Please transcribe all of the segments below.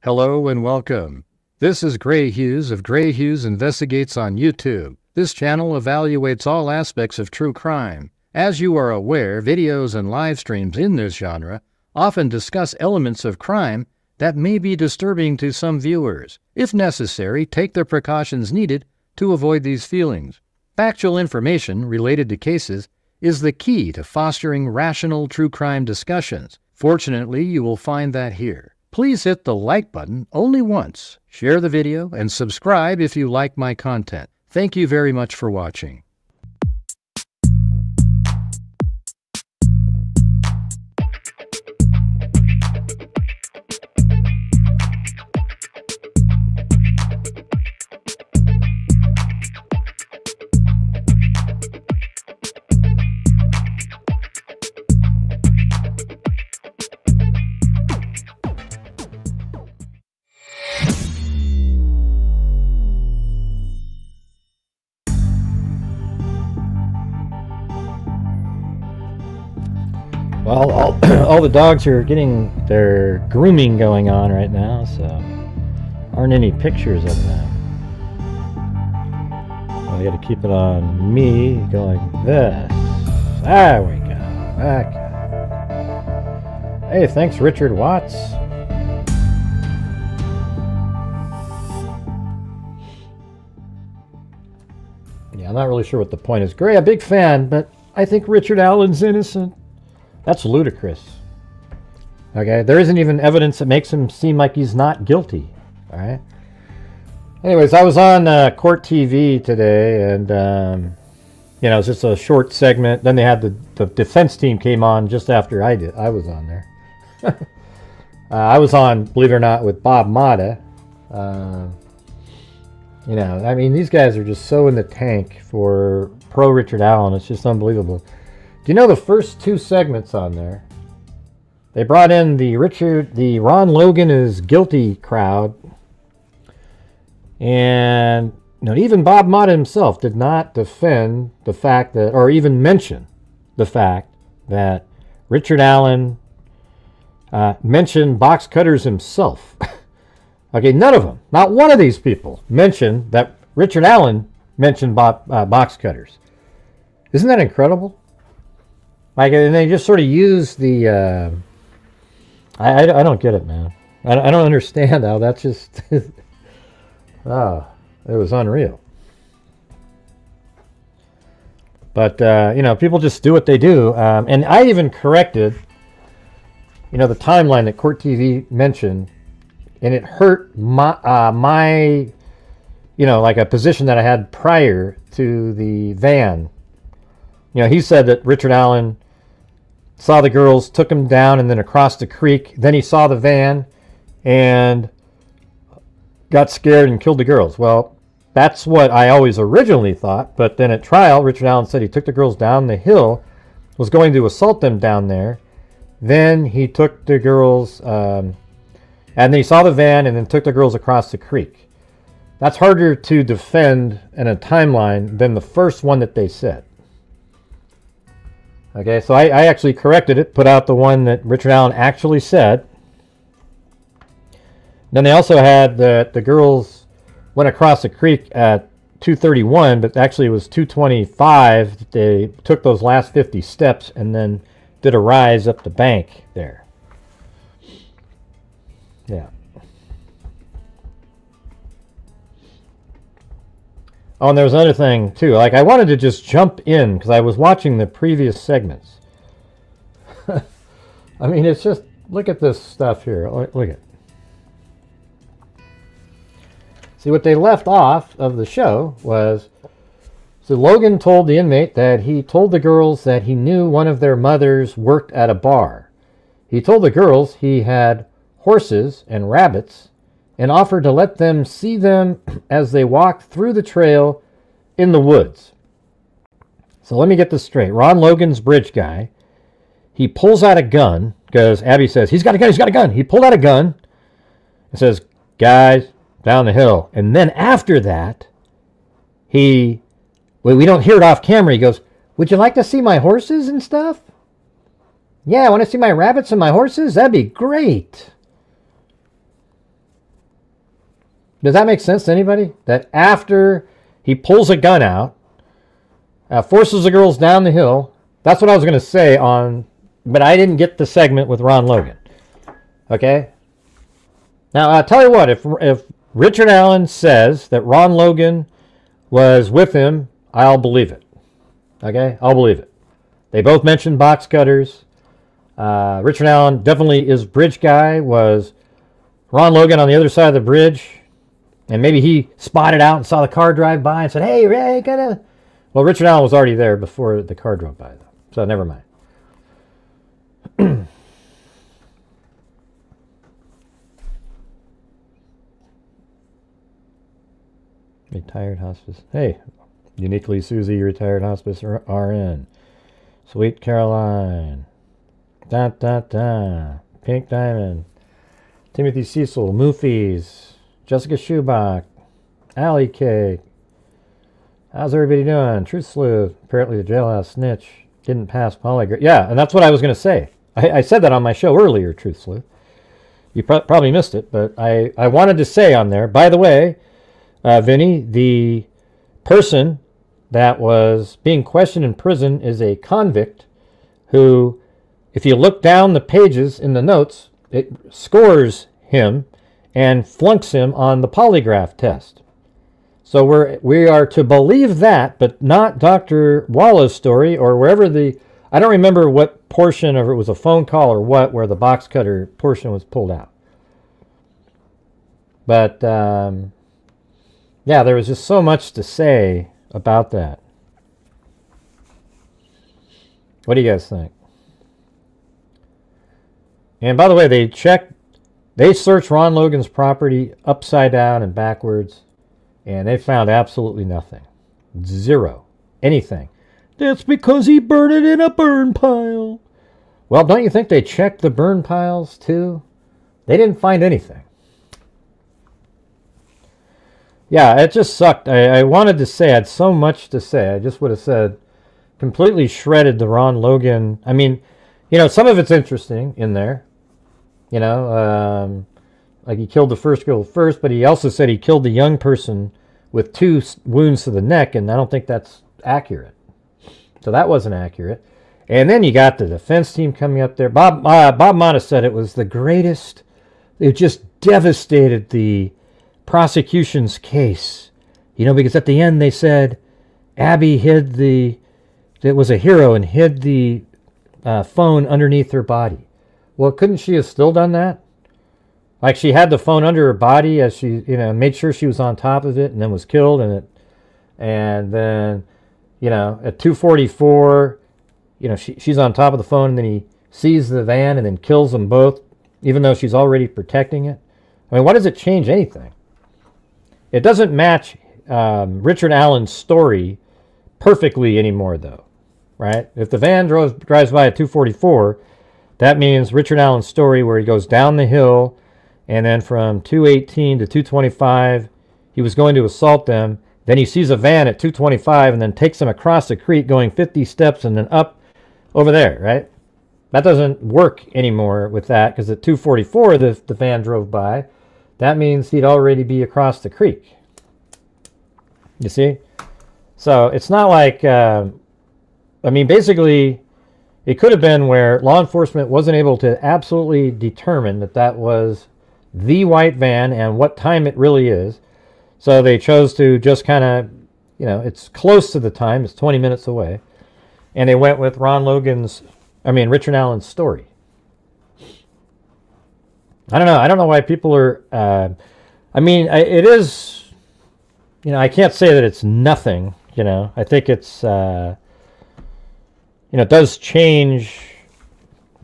Hello and welcome. This is Gray Hughes of Gray Hughes Investigates on YouTube. This channel evaluates all aspects of true crime. As you are aware, videos and live streams in this genre often discuss elements of crime that may be disturbing to some viewers. If necessary, take the precautions needed to avoid these feelings. Factual information related to cases is the key to fostering rational true crime discussions. Fortunately, you will find that here. Please hit the like button only once, share the video, and subscribe if you like my content. Thank you very much for watching. Well, all the dogs are getting their grooming going on right now, so aren't any pictures of them. I got to keep it on me going this. There we go. Okay. Hey, thanks, Richard Watts. Yeah, I'm not really sure what the point is. Gray, a big fan, but I think Richard Allen's innocent. That's ludicrous. Okay, there isn't even evidence that makes him seem like he's not guilty. All right. Anyways, I was on Court TV today, and you know, it's just a short segment. Then they had the defense team came on just after I did. I was on there. I was on, believe it or not, with Bob Motta. You know, I mean, these guys are just so in the tank for pro Richard Allen. It's just unbelievable. Do you know the first two segments on there? They brought in the Ron Logan is guilty crowd. And you know, even Bob Motta himself did not defend the fact that, or even mention the fact that Richard Allen mentioned box cutters himself. Okay, none of them, not one of these people mentioned that Richard Allen mentioned box cutters. Isn't that incredible? Like, and they just sort of use the, I don't get it, man. I don't understand how that's just, oh, it was unreal. But, you know, people just do what they do. And I even corrected, you know, the timeline that Court TV mentioned, and it hurt my, you know, like a position that I had prior to the van. You know, he said that Richard Allen saw the girls, took them down, and then across the creek. Then he saw the van and got scared and killed the girls. Well, that's what I always originally thought. But then at trial, Richard Allen said he took the girls down the hill, was going to assault them down there. Then he took the girls, and then he saw the van and then took the girls across the creek. That's harder to defend in a timeline than the first one that they said. Okay, so I actually corrected it, put out the one that Richard Allen actually said. Then they also had that the girls went across the creek at 2:31, but actually it was 2:25. They took those last 50 steps and then did a rise up the bank there. Yeah. Oh, and there was another thing, too. Like, I wanted to just jump in because I was watching the previous segments. I mean, it's just, look at this stuff here. Look at. See, what they left off of the show was, so Logan told the inmate that he told the girls that he knew one of their mothers worked at a bar. He told the girls he had horses and rabbits and offered to let them see them as they walked through the trail in the woods. So let me get this straight. Ron Logan's bridge guy, he pulls out a gun, because Abby says, he's got a gun, he's got a gun. He pulled out a gun and says, guys, down the hill. And then after that, we don't hear it off camera. He goes, would you like to see my horses and stuff? Yeah, I want to see my rabbits and my horses. That'd be great. Does that make sense to anybody? That after he pulls a gun out, forces the girls down the hill. That's what I was going to say on, but I didn't get the segment with Ron Logan. Okay? Now, I'll tell you what, if Richard Allen says that Ron Logan was with him, I'll believe it. Okay? I'll believe it. They both mentioned box cutters. Richard Allen definitely is bridge guy. Was Ron Logan on the other side of the bridge? And maybe he spotted out and saw the car drive by and said, "Hey, Ray, gotta..." Well, Richard Allen was already there before the car drove by, though. So never mind. Retired hospice. Hey, Uniquely Susie, retired hospice RN. Sweet Caroline. Da da da. Pink Diamond. Timothy Cecil. Moofies. Jessica Schubach. Alley Cake. How's everybody doing? Truth Sleuth. Apparently the jailhouse snitch didn't pass polygraph. Yeah, and that's what I was going to say. I said that on my show earlier, Truth Sleuth. You probably missed it, but I wanted to say on there, by the way, Vinny, the person that was being questioned in prison is a convict who, if you look down the pages in the notes, it scores him and flunks him on the polygraph test. So we are to believe that, but not Dr. Walla's story or wherever I don't remember what portion, or if it was a phone call or what, where the box cutter portion was pulled out. But, yeah, there was just so much to say about that. What do you guys think? And by the way, they searched Ron Logan's property upside down and backwards, and they found absolutely nothing. Zero. Anything. That's because he burned it in a burn pile. Well, don't you think they checked the burn piles too? They didn't find anything. Yeah, it just sucked. I wanted to say, I had so much to say. I just would have said, completely shredded the Ron Logan. I mean, you know, some of it's interesting in there. You know, like he killed the first girl first, but he also said he killed the young person with 2 wounds to the neck, and I don't think that's accurate. So that wasn't accurate. And then you got the defense team coming up there. Bob Motta said it was the greatest. It just devastated the prosecution's case. You know, because at the end they said Abby it was a hero and hid the phone underneath her body. Well, couldn't she have still done that? Like, she had the phone under her body as she, you know, made sure she was on top of it, and then was killed, and then, you know, at 2:44, you know, she's on top of the phone, and then he sees the van and then kills them both, even though she's already protecting it. I mean, why does it change anything? It doesn't match Richard Allen's story perfectly anymore, though, right? If the van drives by at 2:44, that means Richard Allen's story, where he goes down the hill, and then from 2:18 to 2:25, he was going to assault them. Then he sees a van at 2:25 and then takes them across the creek going 50 steps and then up over there, right? That doesn't work anymore with that, because at 2:44 the van drove by. That means he'd already be across the creek. You see? So it's not like, I mean, basically, it could have been where law enforcement wasn't able to absolutely determine that that was the white van and what time it really is. So they chose to just kind of, you know, it's close to the time. It's 20 minutes away. And they went with Richard Allen's story. I don't know. I don't know why people are, I mean, it is, you know, I can't say that it's nothing, you know. I think it's, you know, it does change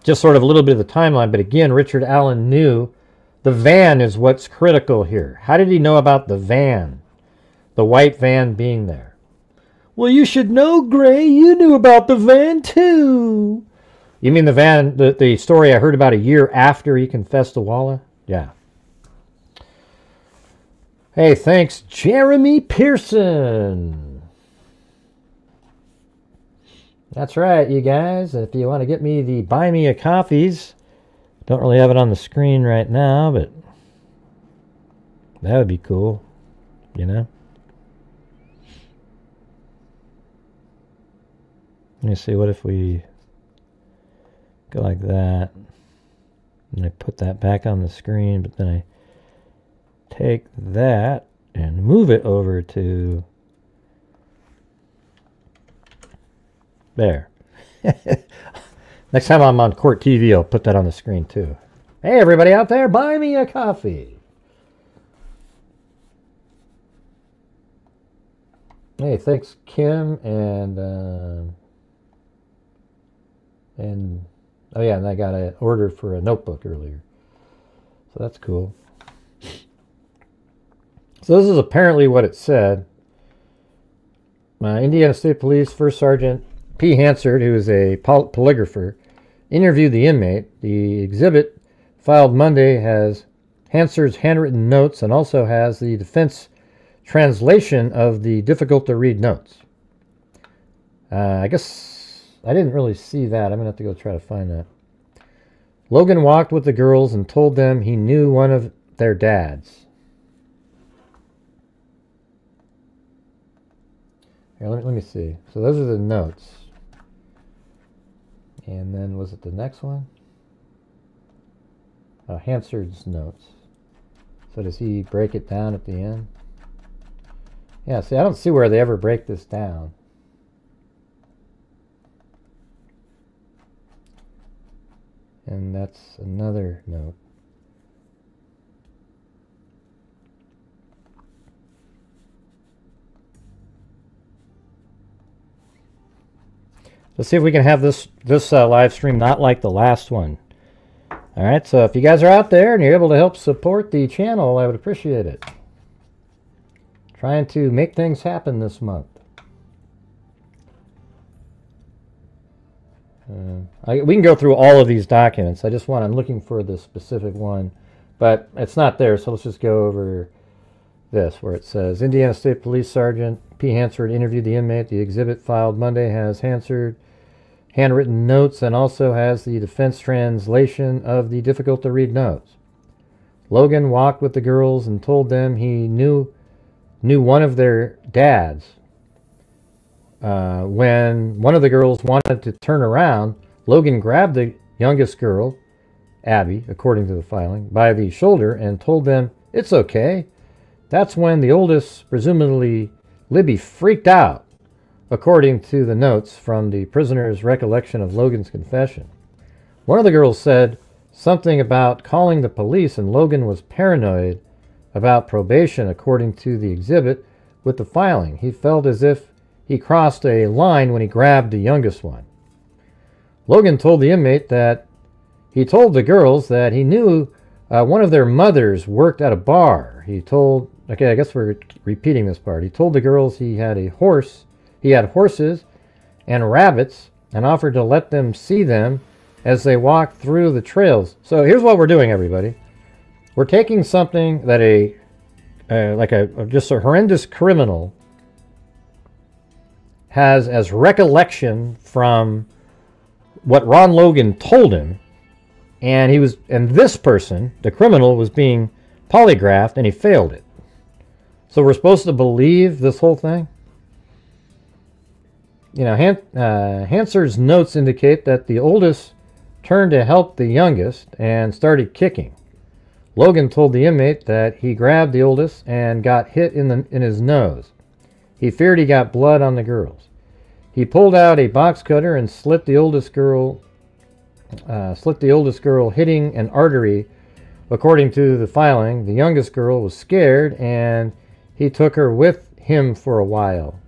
just sort of a little bit of the timeline. But again, Richard Allen knew the van is what's critical here. How did he know about the van? The white van being there? Well, you should know, Gray. You knew about the van, too. You mean the van, the story I heard about a year after he confessed to Walla? Yeah. Hey, thanks, Jeremy Pearson. That's right, you guys. If you want to get me the Buy Me a Coffees, don't really have it on the screen right now, but That would be cool, you know? Let me see, what if we go like that, and I put that back on the screen, but then I take that and move it over to there. Next time I'm on Court TV, I'll put that on the screen too. Hey, everybody out there, buy me a coffee. Hey, thanks, Kim, and oh yeah, and I got an order for a notebook earlier, so that's cool. So this is apparently what it said. Indiana State Police First Sergeant P. Hansard, who is a polygrapher, interviewed the inmate. The exhibit filed Monday has Hansard's handwritten notes and also has the defense translation of the difficult-to-read notes. I guess I didn't really see that. I'm going to have to go try to find that. Logan walked with the girls and told them he knew one of their dads. Here, let me see. So those are the notes. And then was it the next one? Hansard's notes. So does he break it down at the end? Yeah, see, I don't see where they ever break this down. And that's another note. Let's see if we can have this live stream not like the last one. All right, so if you guys are out there and you're able to help support the channel, I would appreciate it. Trying to make things happen this month. We can go through all of these documents. I'm looking for the specific one, but it's not there, so let's just go over this, where it says, Indiana State Police Sergeant P. Hansard interviewed the inmate. The exhibit filed Monday has Hansard handwritten notes and also has the defense translation of the difficult-to-read notes. Logan walked with the girls and told them he knew one of their dads. When one of the girls wanted to turn around, Logan grabbed the youngest girl, Abby, according to the filing, by the shoulder and told them, "It's okay." That's when the oldest, presumably Libby, freaked out, according to the notes from the prisoner's recollection of Logan's confession. One of the girls said something about calling the police, and Logan was paranoid about probation, according to the exhibit with the filing. He felt as if he crossed a line when he grabbed the youngest one. Logan told the inmate that he told the girls that he knew one of their mothers worked at a bar. He told, okay, I guess we're repeating this part. He told the girls he had horses and rabbits and offered to let them see them as they walked through the trails. So here's what we're doing, everybody. We're taking something that just a horrendous criminal has as recollection from what Ron Logan told him, and this person, the criminal, was being polygraphed and he failed it. So we're supposed to believe this whole thing? You know, Hansard's notes indicate that the oldest turned to help the youngest and started kicking. Logan told the inmate that he grabbed the oldest and got hit in his nose. He feared he got blood on the girls. He pulled out a box cutter and slit the oldest girl, hitting an artery. According to the filing, the youngest girl was scared and he took her with him for a while,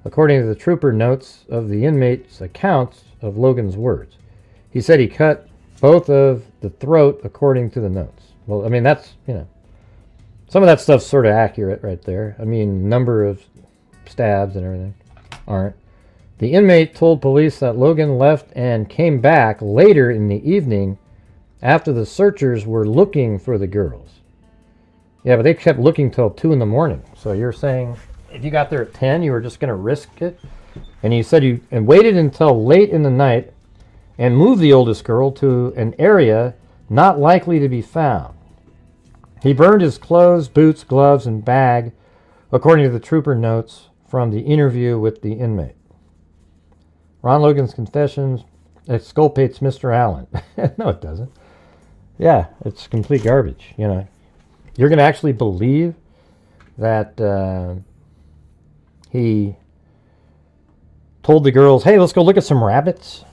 according to the trooper notes of the inmate's accounts of Logan's words. He said he cut both of the throat, according to the notes. Well, I mean, that's, you know, some of that stuff's sort of accurate right there. I mean, number of stabs and everything aren't. The inmate told police that Logan left and came back later in the evening after the searchers were looking for the girls. Yeah, but they kept looking till 2 in the morning. So you're saying if you got there at 10, you were just going to risk it? And you said you waited until late in the night and moved the oldest girl to an area not likely to be found. He burned his clothes, boots, gloves, and bag, according to the trooper notes from the interview with the inmate. Ron Logan's confessions exculpates Mr. Allen. No, it doesn't. Yeah, it's complete garbage. You know, you're going to actually believe that he told the girls, "Hey, let's go look at some rabbits."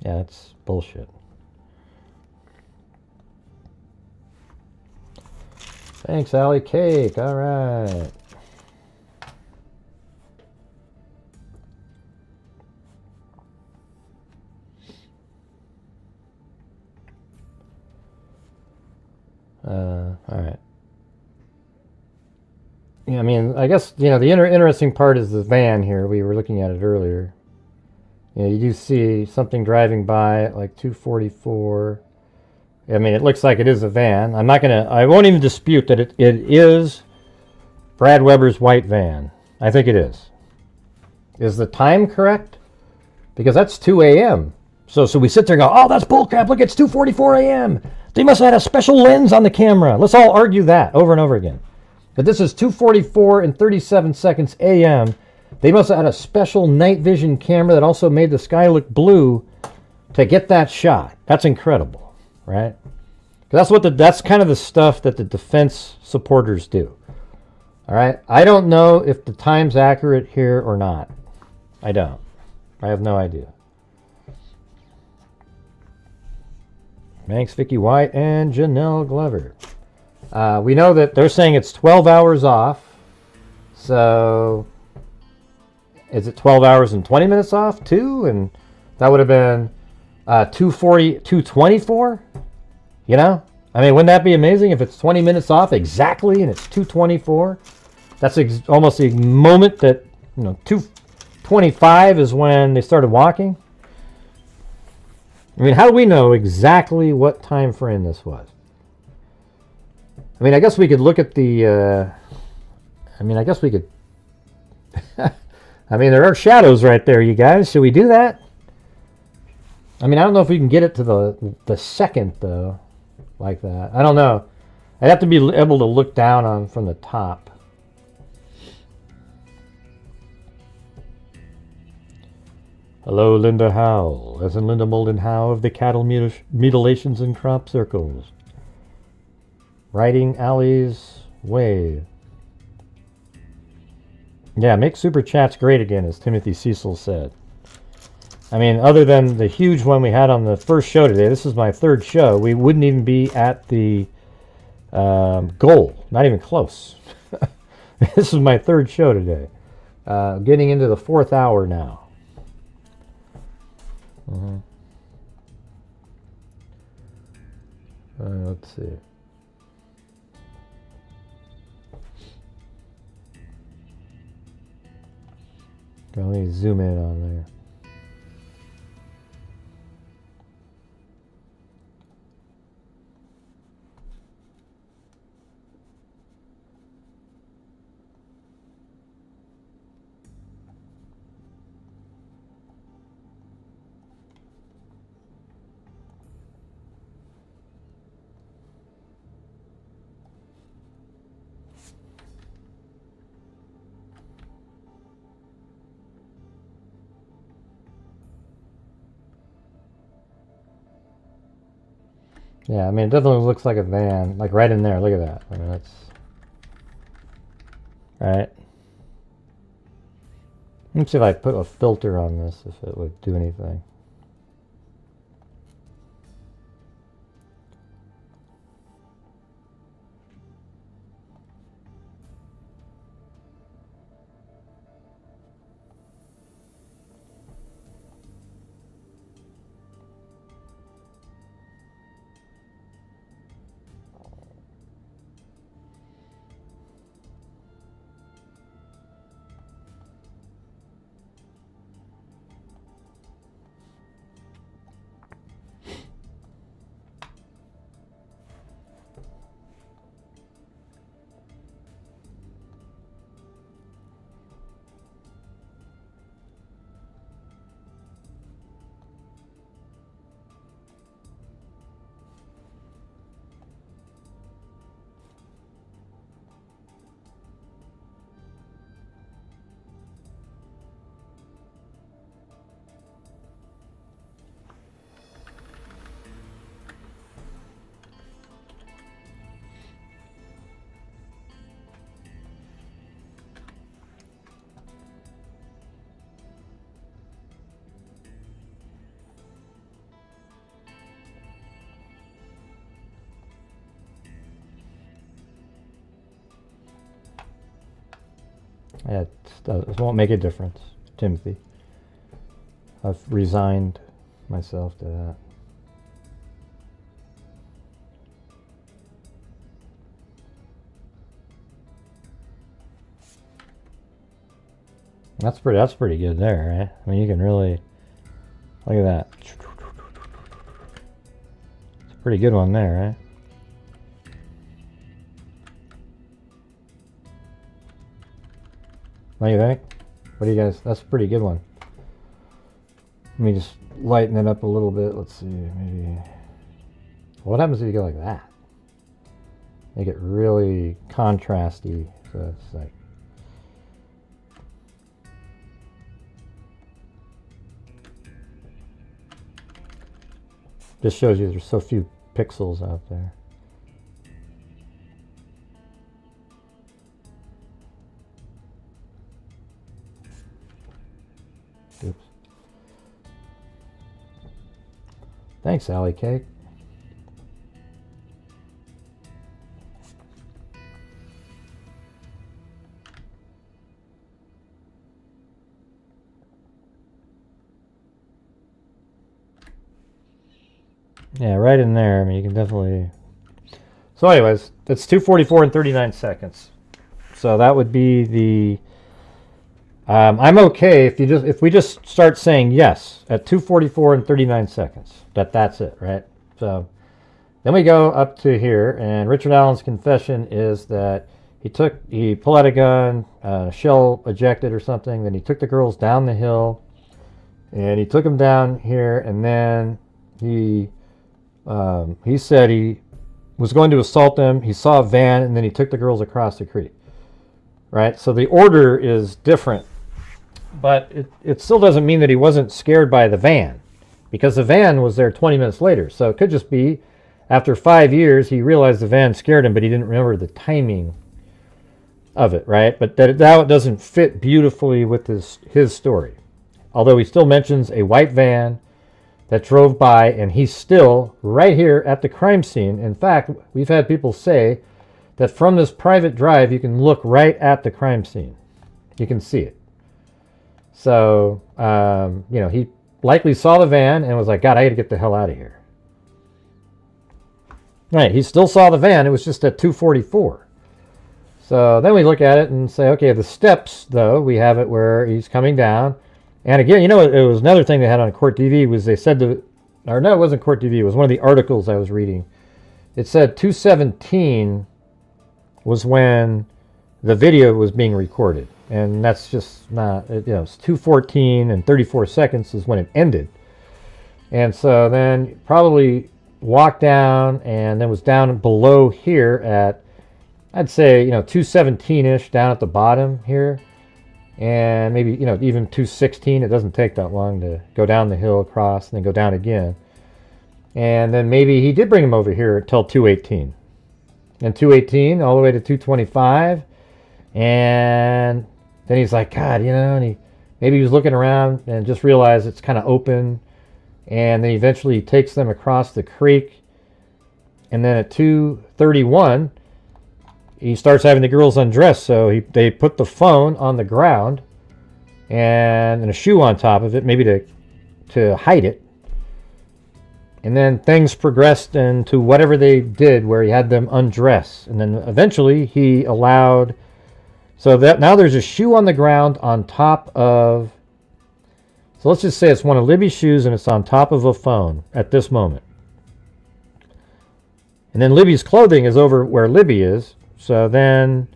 Yeah, that's bullshit. Thanks, Allie Cake. All right. All right. Yeah, I mean, I guess, you know, the interesting part is the van here. We were looking at it earlier. You know, you do see something driving by at like 2:44. I mean, it looks like it is a van. I won't even dispute that it is Brad Weber's white van. I think it is. Is the time correct? Because that's 2 a.m. So we sit there and go, oh, that's bullcrap. Look, it's 2:44 a.m. They must have had a special lens on the camera. Let's all argue that over and over again. But this is 2:44 and 37 seconds a.m. They must have had a special night vision camera that also made the sky look blue to get that shot. That's incredible, right? That's kind of the stuff that the defense supporters do. All right? I don't know if the time's accurate here or not. I don't. I have no idea. Thanks, Vicky White and Janelle Glover. We know that they're saying it's 12 hours off. So is it 12 hours and 20 minutes off too? And that would have been 2:24. You know? I mean, wouldn't that be amazing if it's 20 minutes off exactly and it's 2:24? That's almost the moment that, you know, 2:25 is when they started walking. I mean, how do we know exactly what time frame this was? I mean, I guess we could look at the, I guess we could, I mean, there are shadows right there, you guys. Should we do that? I mean, I don't know if we can get it to the second, though, like that. I don't know. I'd have to be able to look down on from the top. Hello, Linda Howe, as in Linda Molden Howe of the Cattle Mutilations and Crop Circles. Riding Alley's Way. Yeah, make Super Chats great again, as Timothy Cecil said. I mean, other than the huge one we had on the first show today, this is my third show, we wouldn't even be at the goal. Not even close. This is my third show today. Getting into the fourth hour now. Let's see. Let me zoom in on there. Yeah, I mean, it definitely looks like a van, like right in there. Look at that. I mean, that's right. Let me see if I put a filter on this, if it would do anything. It won't make a difference, Timothy. I've resigned myself to that. That's pretty good there, right? I mean, you can really look at that. It's a pretty good one there, right? What do you think? What do you guys? That's a pretty good one. Let me just lighten it up a little bit. Let's see, maybe. What happens if you go like that? Make it really contrasty, so it's like. Just shows you there's so few pixels out there. Oops. Thanks, Allie Cake. Yeah, right in there. I mean, you can definitely. So, anyways, it's 2:44 and 39 seconds. So that would be the. I'm okay if we just start saying yes at 2:44 and 39 seconds. That's it, right? So then we go up to here, and Richard Allen's confession is that he pulled out a gun, shell ejected or something. Then he took the girls down the hill, and he took them down here, and then he said he was going to assault them. He saw a van, and then he took the girls across the creek. Right? So the order is different. But it still doesn't mean that he wasn't scared by the van, because the van was there 20 minutes later. So it could just be after 5 years he realized the van scared him, but he didn't remember the timing of it, right? But that doesn't fit beautifully with his story. Although he still mentions a white van that drove by, and he's still right here at the crime scene. In fact, we've had people say that from this private drive you can look right at the crime scene. You can see it. So, he likely saw the van and was like, God, I got to get the hell out of here. Right, he still saw the van. It was just at 2:44. So then we look at it and say, okay, the steps, though, we have it where he's coming down. And again, it was another thing they had on Court TV was they said it wasn't Court TV. It was one of the articles I was reading. It said 2:17 was when the video was being recorded. And that's just not, it's 2:14 and 34 seconds is when it ended. And so then probably walked down and then was down below here at, I'd say, 2:17-ish down at the bottom here. And maybe, even 2:16. It doesn't take that long to go down the hill across and then go down again. And then maybe he did bring him over here until 2:18. And 2:18 all the way to 2:25. And then he's like, God, and maybe he was looking around and just realized it's kind of open. And then eventually he takes them across the creek. And then at 2:31, he starts having the girls undress. So they put the phone on the ground and a shoe on top of it, maybe to hide it. And then things progressed into whatever they did where he had them undress. And then eventually he allowed... So that now there's a shoe on the ground on top of... So let's just say it's one of Libby's shoes and it's on top of a phone at this moment. And then Libby's clothing is over where Libby is. So then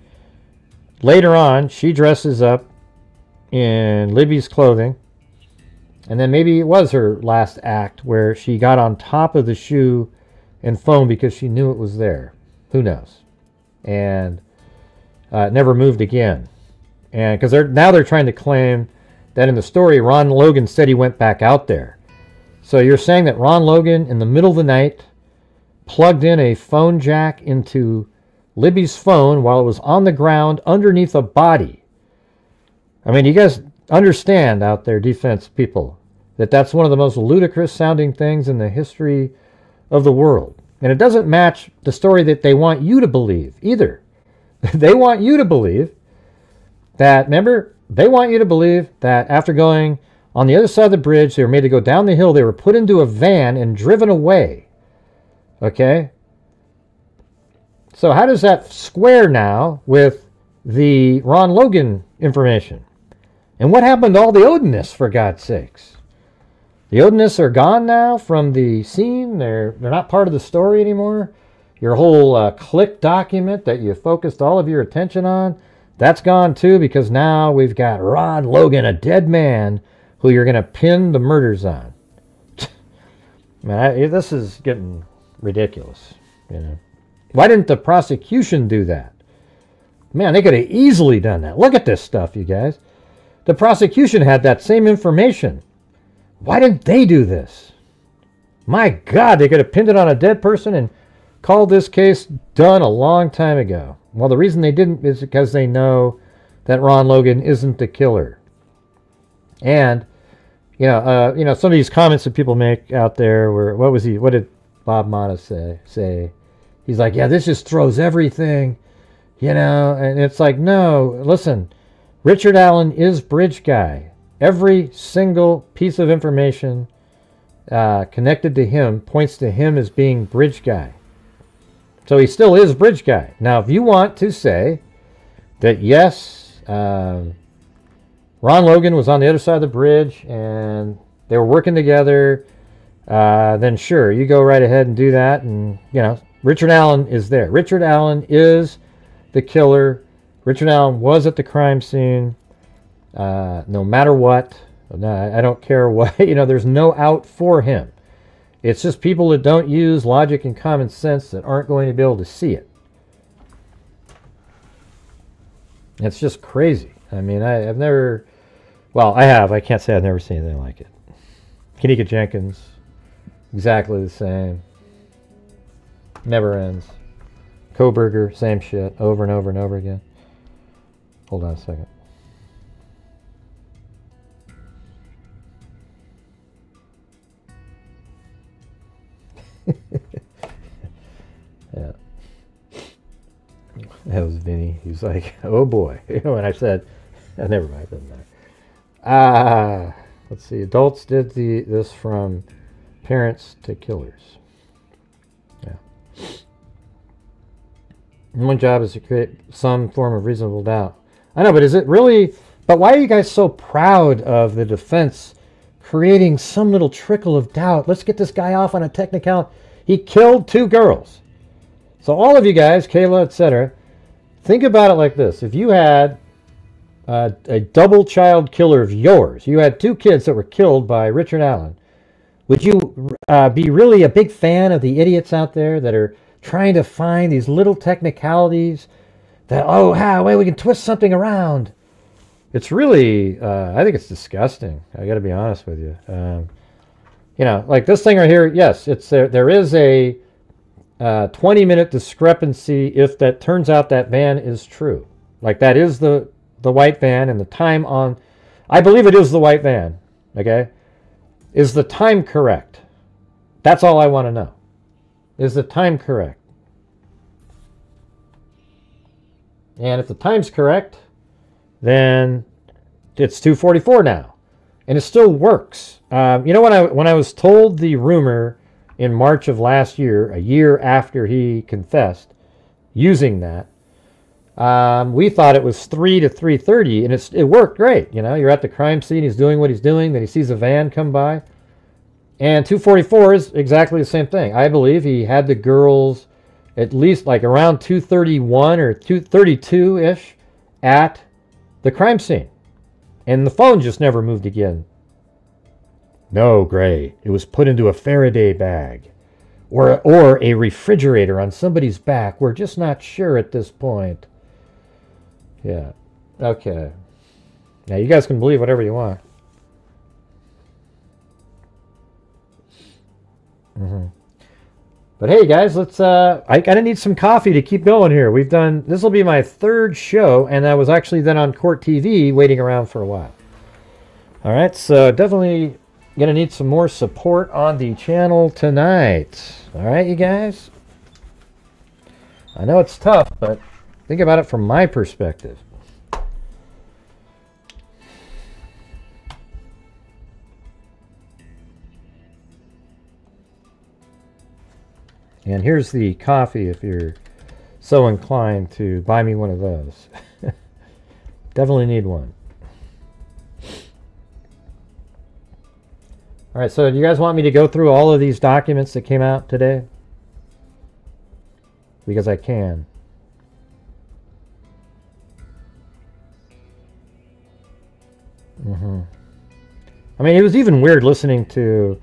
later on, she dresses up in Libby's clothing. And then maybe it was her last act where she got on top of the shoe and phone because she knew it was there. Who knows? And it never moved again. And because now they're trying to claim that in the story, Ron Logan said he went back out there. So you're saying that Ron Logan, in the middle of the night, plugged in a phone jack into Libby's phone while it was on the ground underneath a body. I mean, you guys understand out there, defense people, that that's one of the most ludicrous sounding things in the history of the world. And it doesn't match the story that they want you to believe either. They want you to believe that, remember, they want you to believe that after going on the other side of the bridge, they were made to go down the hill, they were put into a van and driven away. Okay? So how does that square now with the Ron Logan information? And what happened to all the Odinists, for God's sakes? The Odinists are gone now from the scene. They're not part of the story anymore. Your whole click document that you focused all of your attention on, that's gone too, because now we've got Ron Logan, a dead man, who you're going to pin the murders on. Man, this is getting ridiculous. You know, why didn't the prosecution do that? Man, they could have easily done that. Look at this stuff, you guys. The prosecution had that same information. Why didn't they do this? My God, they could have pinned it on a dead person and called this case done a long time ago. Well, the reason they didn't is because they know that Ron Logan isn't the killer. And, some of these comments that people make out there were, what did Bob Motta say? He's like, yeah, this just throws everything, and it's like, no, listen, Richard Allen is Bridge Guy. Every single piece of information connected to him points to him as being Bridge Guy. So he still is Bridge Guy. Now, if you want to say that, yes, Ron Logan was on the other side of the bridge and they were working together, then sure, you go right ahead and do that. And, Richard Allen is there. Richard Allen is the killer. Richard Allen was at the crime scene. No matter what. I don't care what. There's no out for him. It's just people that don't use logic and common sense that aren't going to be able to see it. It's just crazy. I mean, I've never... Well, I have. I can't say I've never seen anything like it. Kanika Jenkins, exactly the same. Never ends. Kohberger, same shit, over and over and over again. Hold on a second. Yeah. That was Vinny. He was like, oh boy. When I said, never mind, doesn't matter. Let's see. Adults did this from parents to killers. Yeah. One job is to create some form of reasonable doubt. I know, but is it really... But why are you guys so proud of the defense creating some little trickle of doubt? Let's get this guy off on a technicality. He killed 2 girls. So all of you guys, Kayla, etc., think about it like this. If you had a double child killer of yours, you had 2 kids that were killed by Richard Allen, would you be really a big fan of the idiots out there that are trying to find these little technicalities that, we can twist something around? It's really, I think it's disgusting. I got to be honest with you. Like this thing right here, yes, there is a 20-minute discrepancy if that turns out that van is true. Like that is the white van, and the time on, I believe it is the white van, okay? Is the time correct? That's all I want to know. Is the time correct? And if the time's correct, then it's 2:44 now, and it still works. When I was told the rumor in March of last year, a year after he confessed, using that, we thought it was 3 to 3:30, and it worked great. You're at the crime scene, he's doing what he's doing, then he sees a van come by, and 2:44 is exactly the same thing. I believe he had the girls at least like around 2:31 or 2:32-ish at the crime scene. And the phone just never moved again. No, Gray. It was put into a Faraday bag. Or a refrigerator on somebody's back. We're just not sure at this point. Yeah. Okay. Now, you guys can believe whatever you want. But hey, guys, let's... I kind of need some coffee to keep going here. This will be my 3rd show, and I was actually then on Court TV waiting around for a while. All right, so definitely going to need some more support on the channel tonight. All right, you guys? I know it's tough, but think about it from my perspective. And here's the coffee if you're so inclined to buy me one of those. Definitely need one. All right, so do you guys want me to go through all of these documents that came out today? Because I can. I mean, it was even weird listening to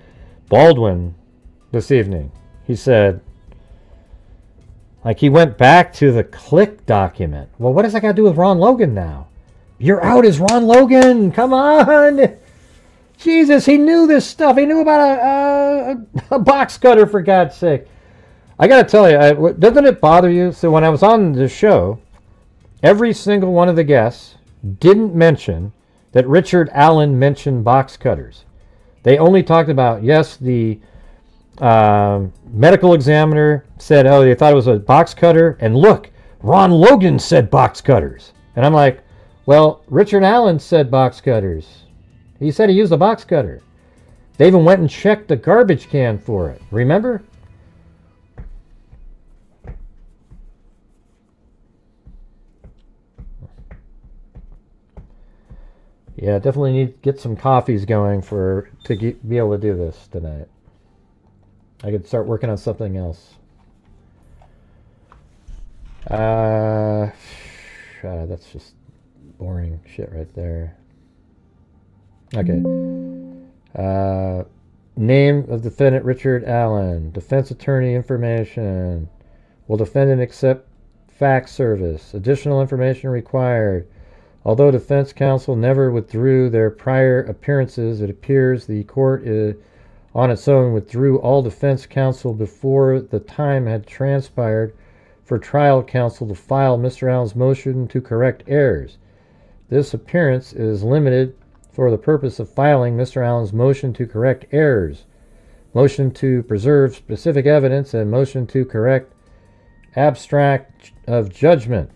Baldwin this evening. He said, like, he went back to the Click document. Well, what does that got to do with Ron Logan now? You're out as Ron Logan. Come on. Jesus, he knew this stuff. He knew about a box cutter, for God's sake. I got to tell you, doesn't it bother you? So when I was on the show, every single one of the guests didn't mention that Richard Allen mentioned box cutters. They only talked about, yes, the medical examiner said, oh, they thought it was a box cutter. And look, Ron Logan said box cutters. And I'm like, well, Richard Allen said box cutters. He said he used a box cutter. They even went and checked the garbage can for it. Remember? Yeah, definitely need to get some coffees going to be able to do this tonight. I could start working on something else. That's just boring shit right there. Okay. Name of defendant Richard Allen. Defense attorney information. Will defendant accept fax service? Additional information required. Although defense counsel never withdrew their prior appearances, it appears the court on its own withdrew all defense counsel before the time had transpired for trial counsel to file Mr. Allen's motion to correct errors. This appearance is limited for the purpose of filing Mr. Allen's motion to correct errors, motion to preserve specific evidence, and motion to correct abstract of judgment.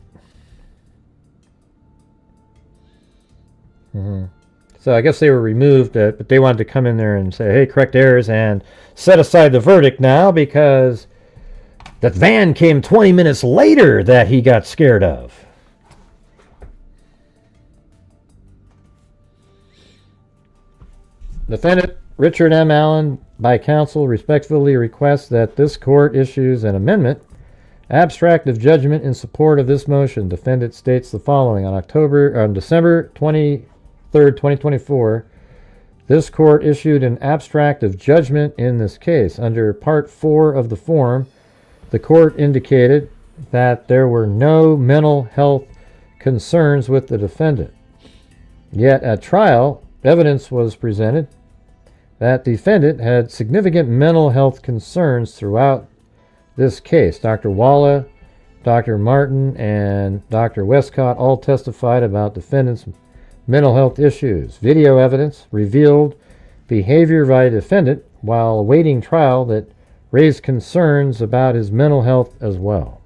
So I guess they were removed, but they wanted to come in there and say, hey, correct errors and set aside the verdict now because that van came 20 minutes later that he got scared of. Defendant Richard M. Allen, by counsel, respectfully requests that this court issues an amendment, abstract of judgment in support of this motion. Defendant states the following. On December 23rd, 2024, this court issued an abstract of judgment in this case. Under Part 4 of the form, the court indicated that there were no mental health concerns with the defendant. Yet at trial, evidence was presented that the defendant had significant mental health concerns throughout this case. Dr. Walla, Dr. Martin, and Dr. Westcott all testified about defendant's mental health issues. Video evidence revealed behavior by defendant while awaiting trial that raised concerns about his mental health as well.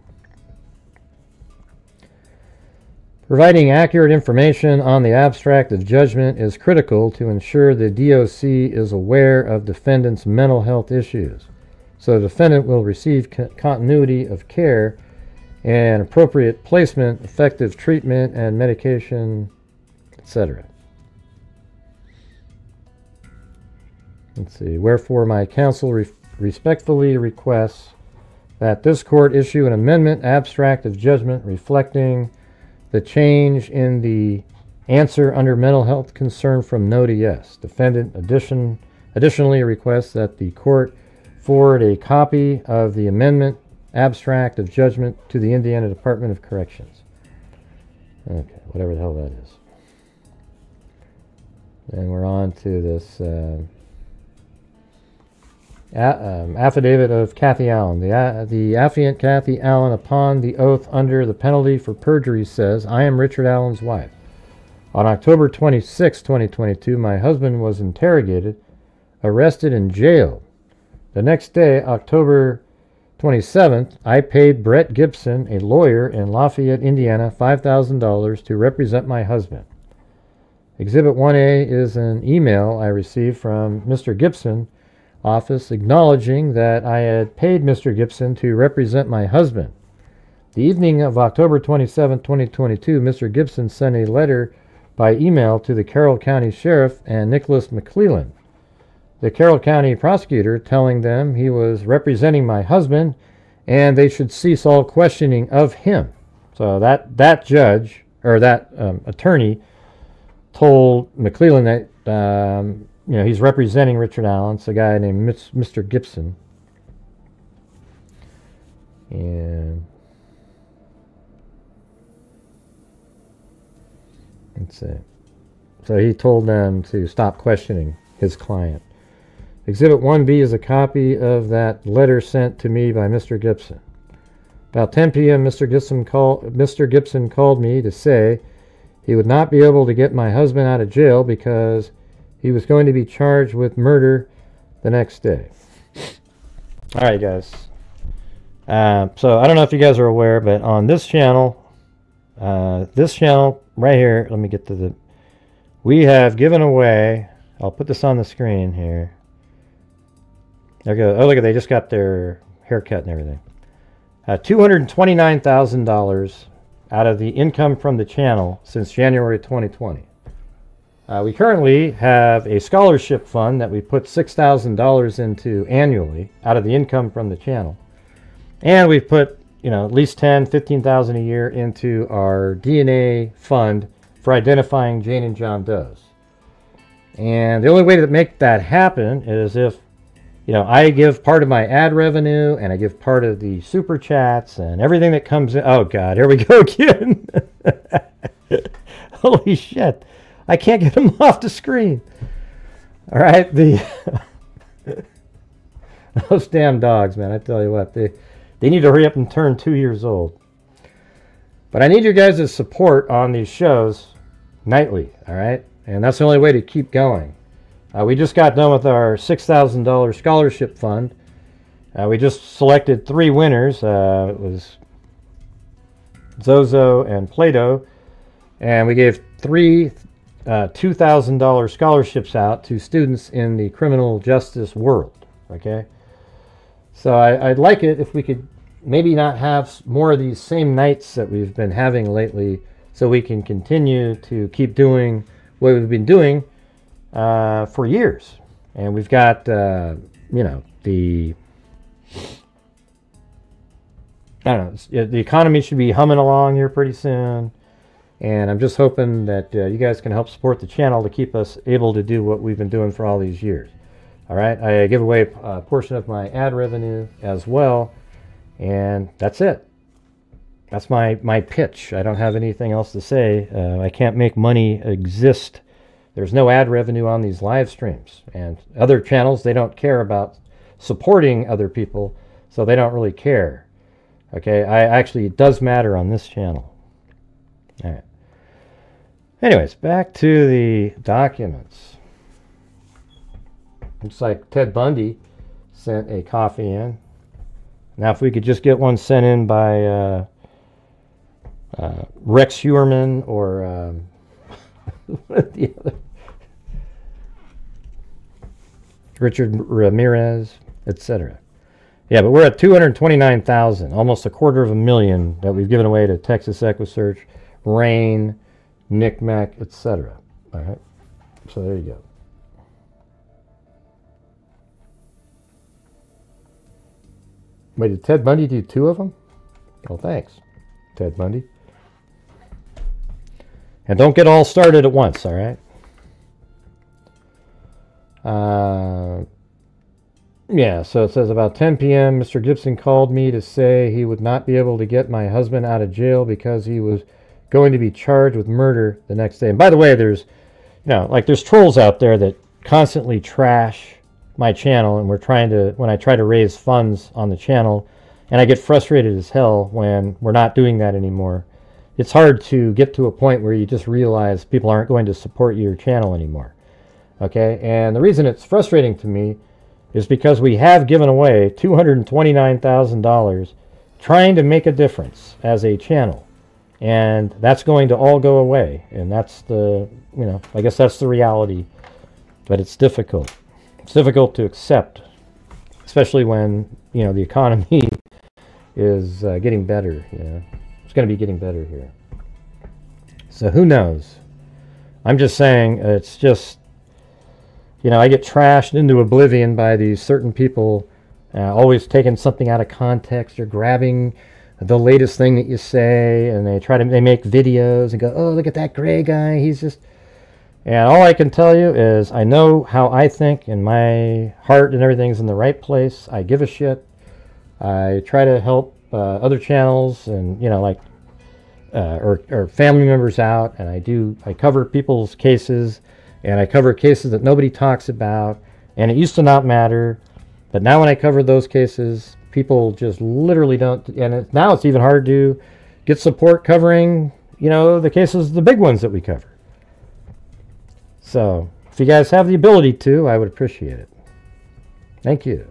Providing accurate information on the abstract of judgment is critical to ensure the DOC is aware of defendant's mental health issues, so the defendant will receive continuity of care and appropriate placement, effective treatment, and medication, etc. Let's see. Wherefore, my counsel respectfully requests that this court issue an amendment abstract of judgment reflecting the change in the answer under mental health concern from no to yes. Defendant additionally requests that the court forward a copy of the amendment abstract of judgment to the Indiana Department of Corrections. Okay, whatever the hell that is. And we're on to this affidavit of Kathy Allen. The affiant Kathy Allen, upon the oath under the penalty for perjury, says, I am Richard Allen's wife. On October 26, 2022, my husband was interrogated, arrested, and jailed. The next day, October 27th, I paid Brett Gibson, a lawyer in Lafayette, Indiana, $5,000 to represent my husband. Exhibit 1A is an email I received from Mr. Gibson office acknowledging that I had paid Mr. Gibson to represent my husband. The evening of October 27, 2022, Mr. Gibson sent a letter by email to the Carroll County Sheriff and Nicholas McClellan, the Carroll County prosecutor, telling them he was representing my husband and they should cease all questioning of him. So that judge, or that attorney, told McClellan that he's representing Richard Allen. It's a guy named Mr. Gibson. And let's see. So he told them to stop questioning his client. Exhibit 1B is a copy of that letter sent to me by Mr. Gibson. About 10 p.m., Mr. Gibson called me to say he would not be able to get my husband out of jail because he was going to be charged with murder the next day. All right, guys. So I don't know if you guys are aware, but on this channel right here, let me get to the... We have given away... I'll put this on the screen here. There we go. Oh, look at, they just got their haircut and everything. $229,000 out of the income from the channel since January 2020. We currently have a scholarship fund that we put $6,000 into annually out of the income from the channel. And we've put, at least $10,000, $15,000 a year into our DNA fund for identifying Jane and John Does. And the only way to make that happen is if I give part of my ad revenue and I give part of the super chats and everything that comes in. Oh God, here we go again. Holy shit. I can't get them off the screen. All right. Those damn dogs, man. I tell you what, they need to hurry up and turn 2 years old. But I need your guys' support on these shows nightly. All right. And that's the only way to keep going. We just got done with our $6,000 scholarship fund. We just selected 3 winners. It was Zozo and Plato. And we gave 3 $2,000 scholarships out to students in the criminal justice world. Okay? So I'd like it if we could maybe not have more of these same nights that we've been having lately, so we can continue to keep doing what we've been doing for years. And we've got, the economy should be humming along here pretty soon. And I'm just hoping that you guys can help support the channel to keep us able to do what we've been doing for all these years. All right, I give away a portion of my ad revenue as well. And that's it. That's my pitch. I don't have anything else to say. I can't make money exist. There's no ad revenue on these live streams. And other channels, they don't care about supporting other people, so they don't really care. Okay, it does matter on this channel. All right. Anyways, back to the documents. Looks like Ted Bundy sent a copy in. Now, if we could just get one sent in by Rex Heuermann or the other, Richard Ramirez, etc. Yeah, but we're at 229,000, almost $250,000 that we've given away to Texas EquiSearch, Rain, NCMEC, etc. All right, so there you go. Wait, did Ted Bundy do 2 of them? Oh, thanks, Ted Bundy. And don't get all started at once, all right? Yeah, so it says about 10 p.m. Mr. Gibson called me to say he would not be able to get my husband out of jail because he was going to be charged with murder the next day. And by the way, there's, there's trolls out there that constantly trash my channel, and when I try to raise funds on the channel, and I get frustrated as hell when we're not doing that anymore. It's hard to get to a point where you just realize people aren't going to support your channel anymore. Okay, and the reason it's frustrating to me is because we have given away $229,000 trying to make a difference as a channel, and that's going to all go away. And that's the, I guess that's the reality, but it's difficult. It's difficult to accept especially when, you know, the economy is getting better. You know, it's going to be getting better here. So who knows? I'm just saying, it's just, you know, I get trashed into oblivion by these certain people, always taking something out of context or grabbing the latest thing that you say, and they make videos and go, oh, look at that gray guy, he's just... And all I can tell you is I know how I think, and my heart and everything's in the right place. I give a shit. I try to help other channels and, you know, like, or family members out, and I cover people's cases, and I cover cases that nobody talks about, and it used to not matter, but now when I cover those cases, people just literally don't, and now it's even hard to get support covering, you know, the cases, the big ones that we cover. So, if you guys have the ability to, I would appreciate it. Thank you.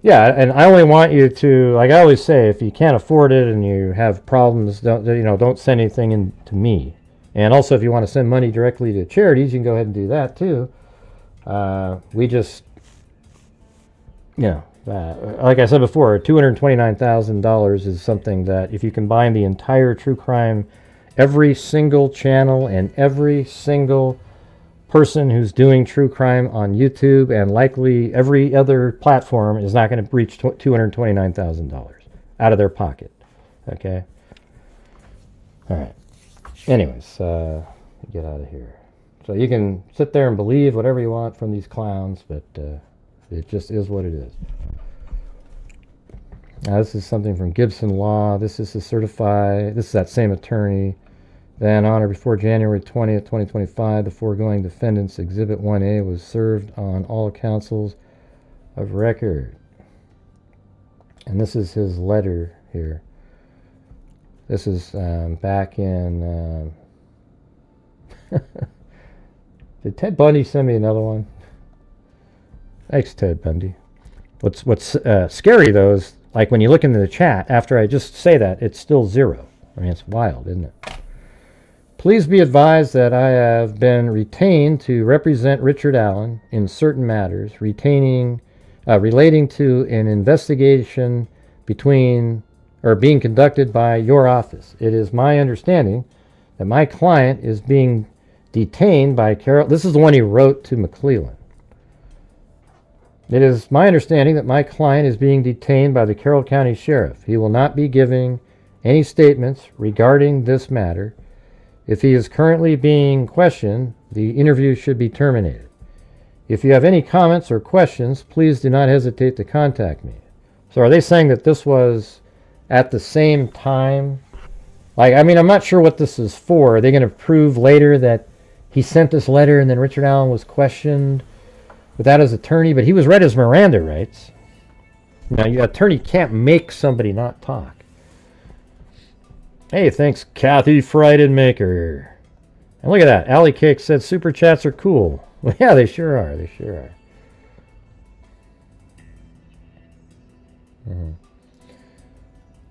Yeah, and I only want you to, like I always say, if you can't afford it and you have problems, don't send anything in to me. And also, if you want to send money directly to charities, you can go ahead and do that too. We just, you know, like I said before, $229,000 is something that if you combine the entire true crime, every single channel and every single person who's doing true crime on YouTube and likely every other platform is not going to reach $229,000 out of their pocket. Okay? All right. Anyways, get out of here. So you can sit there and believe whatever you want from these clowns, but it just is what it is. Now, this is something from Gibson Law. This is to certify, this is that same attorney. Then on or before January 20th, 2025, the foregoing defendants Exhibit 1A was served on all counsels of record. And this is his letter here. This is back in... Did Ted Bundy send me another one? Thanks, Ted Bundy. What's scary, though, is like when you look into the chat, after I just say that, it's still 0. I mean, it's wild, isn't it? Please be advised that I have been retained to represent Richard Allen in certain matters relating to an investigation being conducted by your office. It is my understanding that my client is being detained by Carroll. This is the one he wrote to McClellan. It is my understanding that my client is being detained by the Carroll County Sheriff. He will not be giving any statements regarding this matter. If he is currently being questioned, the interview should be terminated. If you have any comments or questions, please do not hesitate to contact me. So are they saying that this was at the same time? Like, I mean, I'm not sure what this is for. Are they going to prove later that he sent this letter and then Richard Allen was questioned without his attorney? But he was read his Miranda rights. Now, your attorney can't make somebody not talk. Hey, thanks, Kathy Friedenmaker. And look at that. Alley Cake said super chats are cool. Well, yeah, they sure are. They sure are.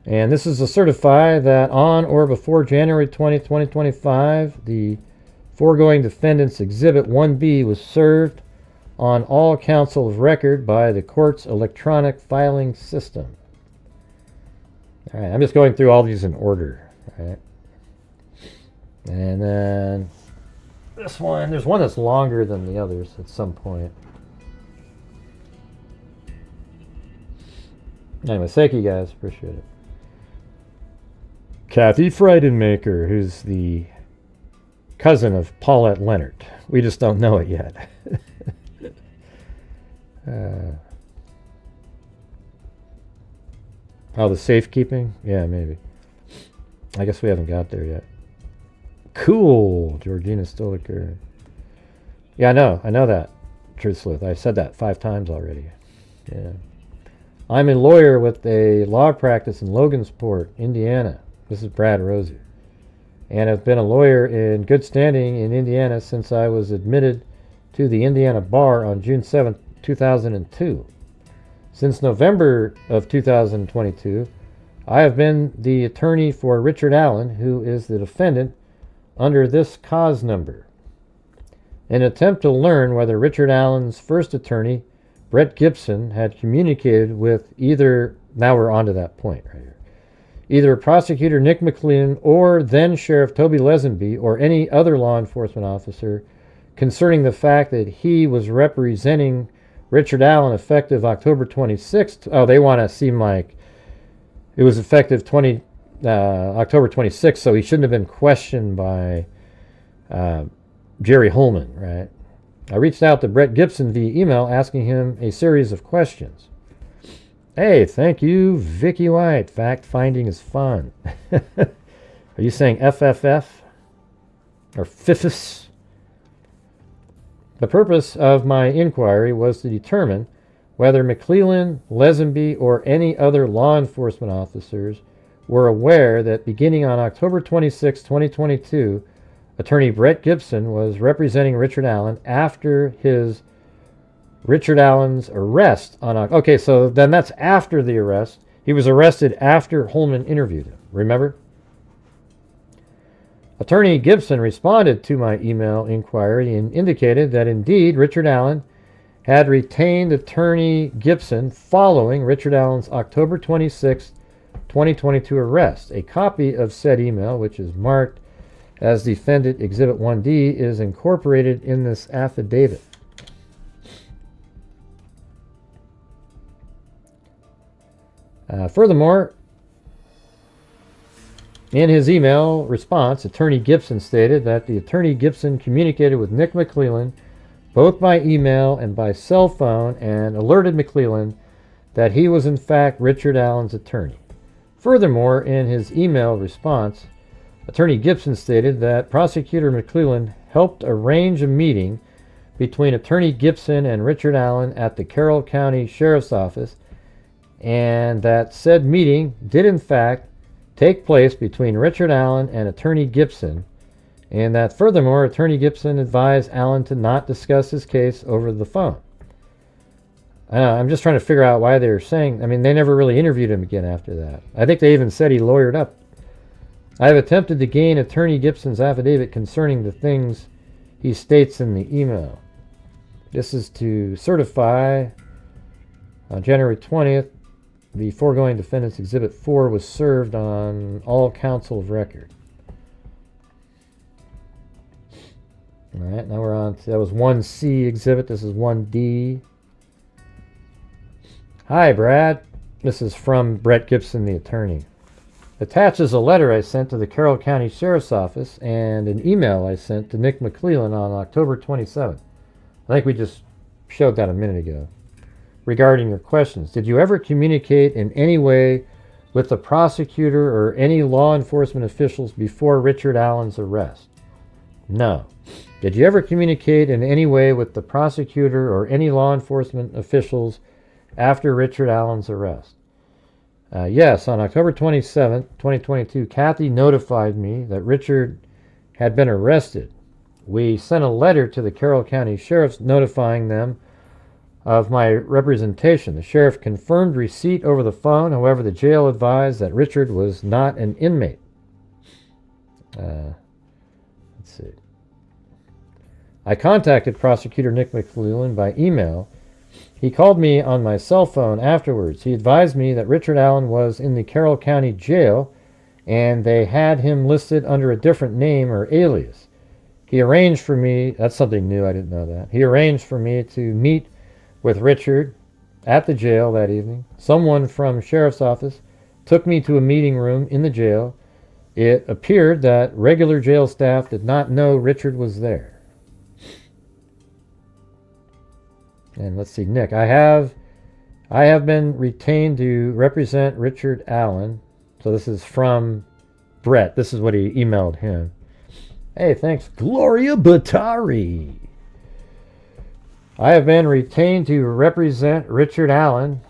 And this is to certify that on or before January 20th, 2025, the foregoing defendant's Exhibit 1B was served on all counsel of record by the court's electronic filing system. All right, I'm just going through all these in order. All right. And then this one, there's one that's longer than the others at some point. Anyway, thank you guys. Appreciate it. Kathy Friedenmaker, who's the cousin of Paulette Leonard. We just don't know it yet. Oh, the safekeeping? Yeah, maybe. I guess we haven't got there yet. Cool, Georgina Stoliker. Yeah, I know that, Truth Sleuth. I said that 5 times already. Yeah. I'm a lawyer with a law practice in Logansport, Indiana. This is Brad Rosie. And I've been a lawyer in good standing in Indiana since I was admitted to the Indiana Bar on June 7th, 2002. Since November of 2022, I have been the attorney for Richard Allen, who is the defendant under this cause number. In an attempt to learn whether Richard Allen's first attorney Brett Gibson had communicated with either, now we're on to that point right here, either Prosecutor Nick McClellan or then Sheriff Toby Lesenby or any other law enforcement officer concerning the fact that he was representing Richard Allen effective October 26th. Oh, they want to seem like it was effective October 26th, so he shouldn't have been questioned by Jerry Holman, right? I reached out to Brett Gibson via email asking him a series of questions. Hey, thank you, Vicky White. Fact finding is fun. Are you saying FFF? Or FIFIS? The purpose of my inquiry was to determine whether McClellan, Lesenby, or any other law enforcement officers were aware that beginning on October 26, 2022, Attorney Brett Gibson was representing Richard Allen after Richard Allen's arrest on... Okay, so then that's after the arrest. He was arrested after Holman interviewed him. Remember? Attorney Gibson responded to my email inquiry and indicated that indeed Richard Allen had retained Attorney Gibson following Richard Allen's October 26, 2022 arrest. A copy of said email, which is marked as Defendant Exhibit 1D, is incorporated in this affidavit. Furthermore, in his email response, Attorney Gibson stated that the Attorney Gibson communicated with Nick McClellan both by email and by cell phone and alerted McClellan that he was in fact Richard Allen's attorney. Furthermore, in his email response, Attorney Gibson stated that Prosecutor McClellan helped arrange a meeting between Attorney Gibson and Richard Allen at the Carroll County Sheriff's Office, and that said meeting did in fact take place between Richard Allen and Attorney Gibson, and that furthermore Attorney Gibson advised Allen to not discuss his case over the phone. I'm just trying to figure out why they're saying... I mean, they never really interviewed him again after that. I think they even said he lawyered up. I have attempted to gain Attorney Gibson's affidavit concerning the things he states in the email. This is to certify on January 20th, the foregoing Defendant's Exhibit 4 was served on all counsel of record. All right, now we're on to... That was 1C exhibit. This is 1D. Hi, Brad. This is from Brett Gibson, the attorney. Attaches a letter I sent to the Carroll County Sheriff's Office and an email I sent to Nick McClellan on October 27th. I think we just showed that a minute ago. Regarding your questions, did you ever communicate in any way with the prosecutor or any law enforcement officials before Richard Allen's arrest? No. Did you ever communicate in any way with the prosecutor or any law enforcement officials after Richard Allen's arrest? Yes, on October 27, 2022, Kathy notified me that Richard had been arrested. We sent a letter to the Carroll County Sheriff's notifying them of my representation. The sheriff confirmed receipt over the phone. However, the jail advised that Richard was not an inmate. Let's see. I contacted Prosecutor Nick McClellan by email. He called me on my cell phone afterwards. He advised me that Richard Allen was in the Carroll County Jail and they had him listed under a different name or alias. He arranged for me... That's something new, I didn't know that. He arranged for me to meet with Richard at the jail that evening. Someone from Sheriff's Office took me to a meeting room in the jail. It appeared that regular jail staff did not know Richard was there. And let's see, Nick, I have been retained to represent Richard Allen. So this is from Brett. This is what he emailed him. Hey, thanks, Gloria Batari. I have been retained to represent Richard Allen.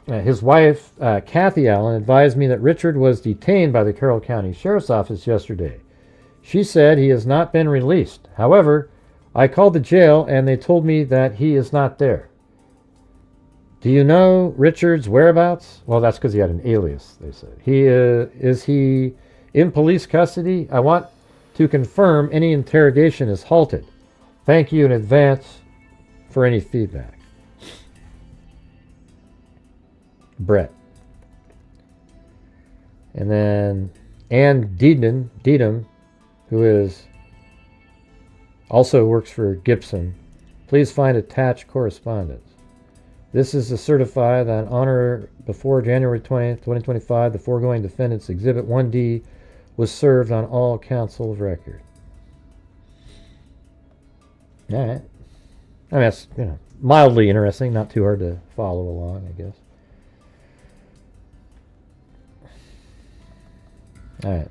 His wife, Kathy Allen, advised me that Richard was detained by the Carroll County Sheriff's Office yesterday. She said he has not been released. However, I called the jail and they told me that he is not there. Do you know Richard's whereabouts? Well, that's because he had an alias, they said. Is he in police custody? I want to confirm any interrogation is halted. Thank you in advance for any feedback. Brett. And then Ann Deedham, who also works for Gibson. Please find attached correspondence. This is to certify that on or before January 20th, 2025, the foregoing defendant's Exhibit 1D was served on all counsel of record. All right. I mean, that's, mildly interesting, not too hard to follow along, I guess. All right.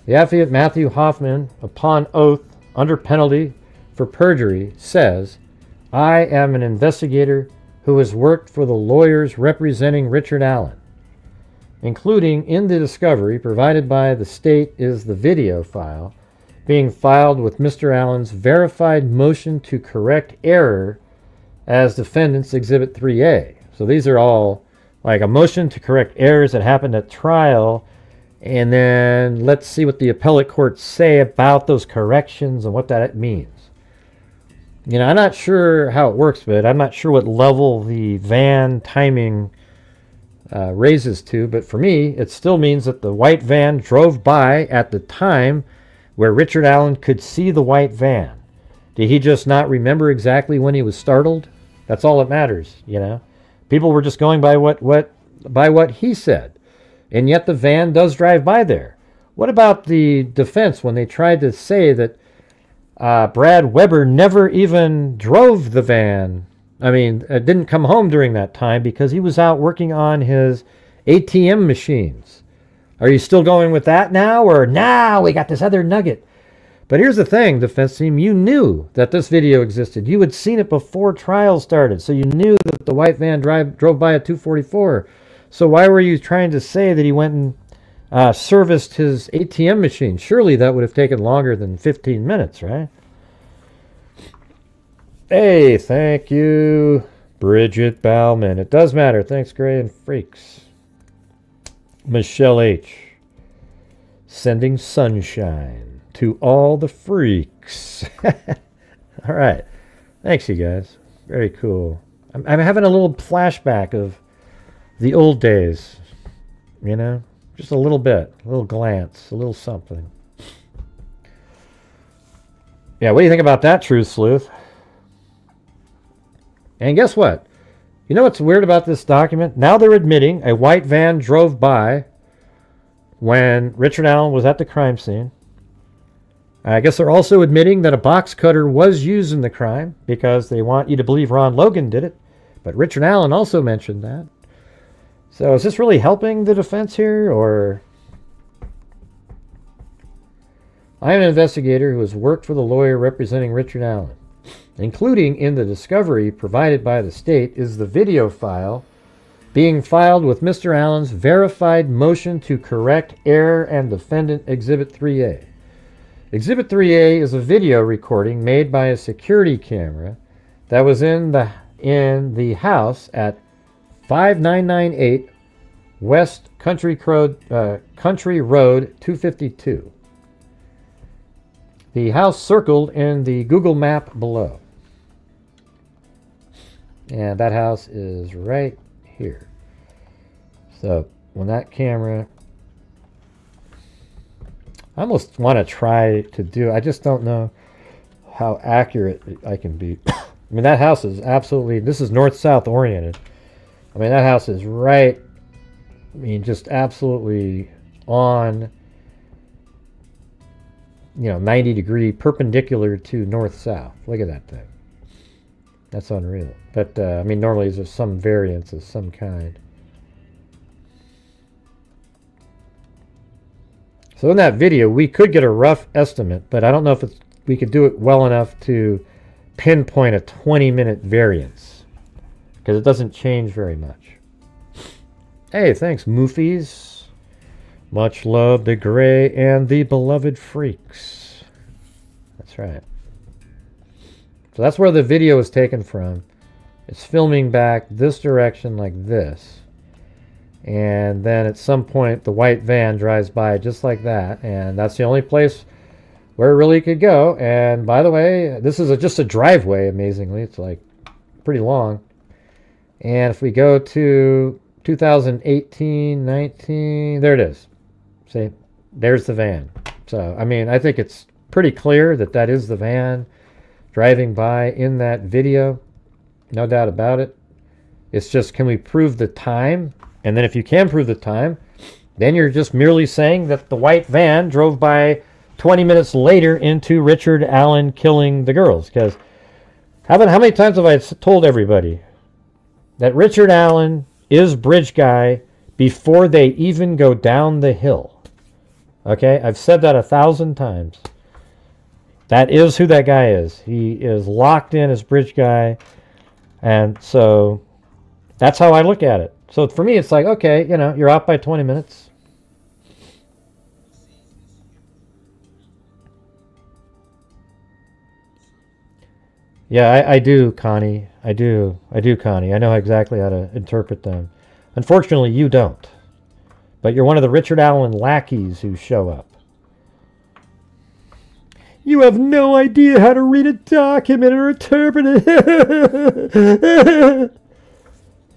The affidavit Matthew Hoffman, upon oath, under penalty for perjury, says, I am an investigator who has worked for the lawyers representing Richard Allen, including in the discovery provided by the state is the video file being filed with Mr. Allen's verified motion to correct error as Defendant's Exhibit 3A. So these are all like a motion to correct errors that happened at trial. And then let's see what the appellate courts say about those corrections and what that means. I'm not sure how it works, but I'm not sure what level the van timing raises to. But for me, it still means that the white van drove by at the time where Richard Allen could see the white van. Did he just not remember exactly when he was startled? That's all that matters, People were just going by what he said. And yet the van does drive by there. What about the defense when they tried to say that Brad Weber never even drove the van? I mean, didn't come home during that time because he was out working on his ATM machines. Are you still going with that now? Or now we got this other nugget? But here's the thing, defense team. You knew that this video existed. You had seen it before trial started. So you knew that the white van drove by at 2:44. So why were you trying to say that he went and serviced his ATM machine? Surely that would have taken longer than 15 minutes, right? Hey, thank you, Bridget Bauman. It does matter. Thanks, Gray and Freaks. Michelle H. Sending sunshine to all the freaks. All right. Thanks, you guys. Very cool. I'm having a little flashback of the old days, just a little bit, a little glance, a little something. Yeah, what do you think about that, Truth Sleuth? And guess what? You know what's weird about this document? Now they're admitting a white van drove by when Richard Allen was at the crime scene. I guess they're also admitting that a box cutter was used in the crime because they want you to believe Ron Logan did it. But Richard Allen also mentioned that. So is this really helping the defense here, or? I am an investigator who has worked for the lawyer representing Richard Allen. Including in the discovery provided by the state is the video file being filed with Mr. Allen's verified motion to correct error and Defendant Exhibit 3A. Exhibit 3A is a video recording made by a security camera that was in the house at 5998 West Country Road 252. The house circled in the Google map below. And that house is right here. So when that camera, I almost want to try to do, I just don't know how accurate I can be. I mean, that house is absolutely, this is north-south oriented. I mean, that house is right, I mean, just absolutely on, 90-degree perpendicular to north-south. Look at that thing. That's unreal. But, I mean, normally there's some variance of some kind. So in that video, we could get a rough estimate, but I don't know if we could do it well enough to pinpoint a 20-minute variance, because it doesn't change very much. Hey, thanks, Moofies. Much love to Gray and the beloved freaks. That's right. So that's where the video is taken from. It's filming back this direction like this. And then at some point the white van drives by just like that. And that's the only place where it really could go. And by the way, this is just a driveway, amazingly. It's like pretty long. And if we go to 2018, 19, there it is. See, there's the van. So, I mean, I think it's pretty clear that that is the van driving by in that video. No doubt about it. It's just, can we prove the time? And then if you can prove the time, then you're just merely saying that the white van drove by 20 minutes later into Richard Allen killing the girls. Because how many times have I told everybody that Richard Allen is Bridge Guy before they even go down the hill? Okay, I've said that 1,000 times. That is who that guy is. He is locked in as Bridge Guy. And so that's how I look at it. So for me, it's like, okay, you know, you're out by 20 minutes. Yeah, I do, Connie. I do, Connie. I know exactly how to interpret them. Unfortunately, you don't. But you're one of the Richard Allen lackeys who show up. You have no idea how to read a document or interpret it.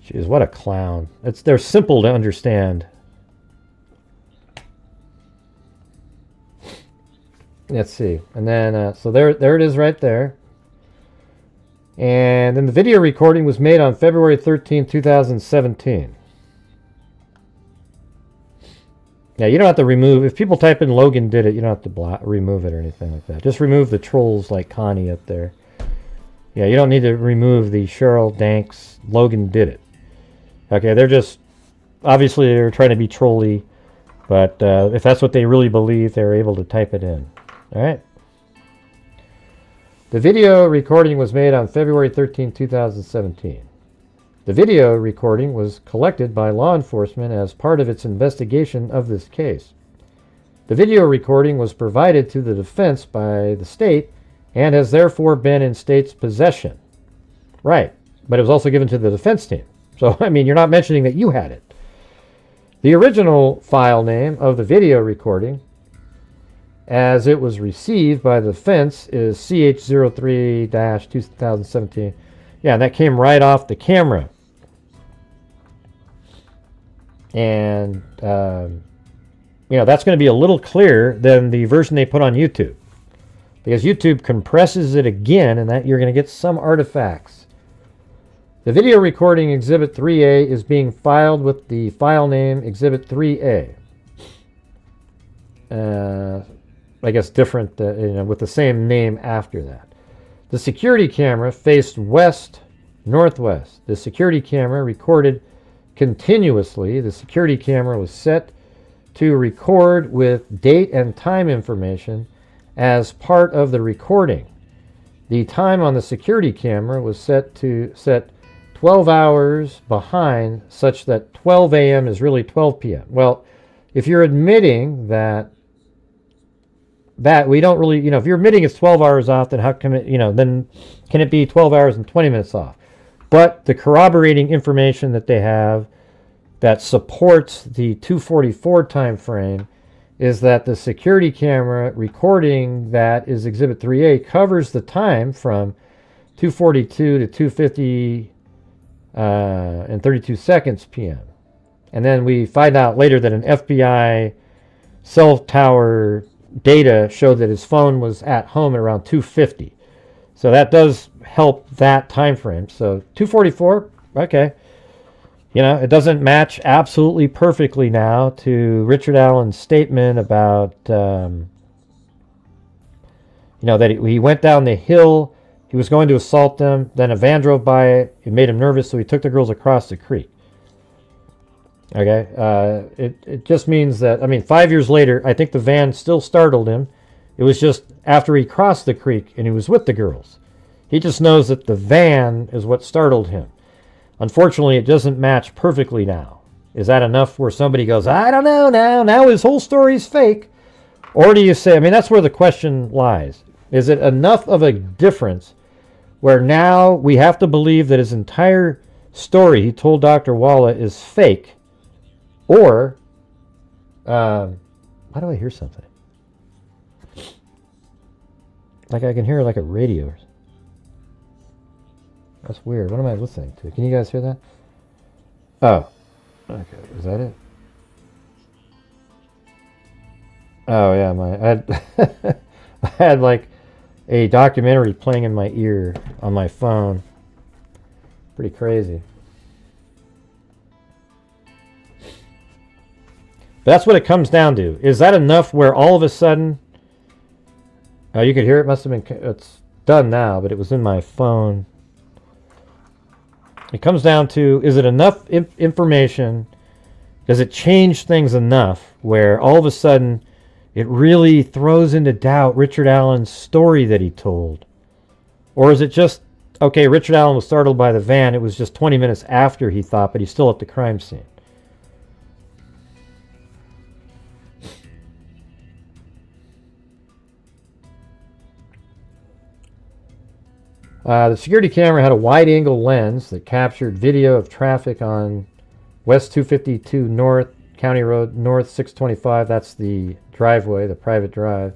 Jeez, what a clown. They're simple to understand. Let's see. And then, so there it is right there. And then the video recording was made on February 13, 2017. Yeah, you don't have to remove, if people type in Logan did it, you don't have to remove it or anything like that. Just remove the trolls like Connie up there. Yeah, you don't need to remove the Cheryl Danks Logan did it. Okay, they're just, obviously they're trying to be trolly, but if that's what they really believe, they're able to type it in. All right. The video recording was made on February 13, 2017. The video recording was collected by law enforcement as part of its investigation of this case. The video recording was provided to the defense by the state and has therefore been in state's possession. Right, but it was also given to the defense team. So, I mean, you're not mentioning that you had it. The original file name of the video recording, as it was received by the defense, is CH03-2017. Yeah, that came right off the camera. And, you know, that's going to be a little clearer than the version they put on YouTube. Because YouTube compresses it again, and that you're going to get some artifacts. The video recording Exhibit 3A is being filed with the file name Exhibit 3A. I guess different, you know, with the same name after that. The security camera faced west-northwest. The security camera recorded continuously. The security camera was set to record with date and time information as part of the recording. The time on the security camera was set 12 hours behind, such that 12 a.m. is really 12 p.m. Well, if you're admitting that we don't really, you know, if you're admitting it's 12 hours off, then how come it, you know, then can it be 12 hours and 20 minutes off? But the corroborating information that they have that supports the 244 time frame is that the security camera recording that is Exhibit 3A covers the time from 2:42 to 2:50 and 32 seconds p.m. And then we find out later that an FBI cell tower data showed that his phone was at home at around 2:50. So that does help that time frame. So 2:44, okay. You know, it doesn't match absolutely perfectly now to Richard Allen's statement about, you know, that he went down the hill, he was going to assault them, then a van drove by it, it made him nervous, so he took the girls across the creek. Okay, it just means that, I mean, 5 years later, I think the van still startled him. It was just after he crossed the creek and he was with the girls. He just knows that the van is what startled him. Unfortunately, it doesn't match perfectly now. Is that enough where somebody goes, I don't know now his whole story's fake? Or do you say, I mean, that's where the question lies. Is it enough of a difference where now we have to believe that his entire story he told Dr. Walla is fake? Or, why do I hear something? Like I can hear like a radio. That's weird. What am I listening to? Can you guys hear that? Oh. Okay, is that it? Oh yeah, I had like a documentary playing in my ear on my phone. Pretty crazy. But that's what it comes down to. Is that enough where all of a sudden you could hear it? Must have been, it's done now, but it was in my phone. It comes down to, is it enough information? Does it change things enough where all of a sudden it really throws into doubt Richard Allen's story that he told? Or is it just, okay, Richard Allen was startled by the van. It was just 20 minutes after he thought, but he's still at the crime scene. The security camera had a wide-angle lens that captured video of traffic on West 252 North, County Road North 625. That's the driveway, the private drive,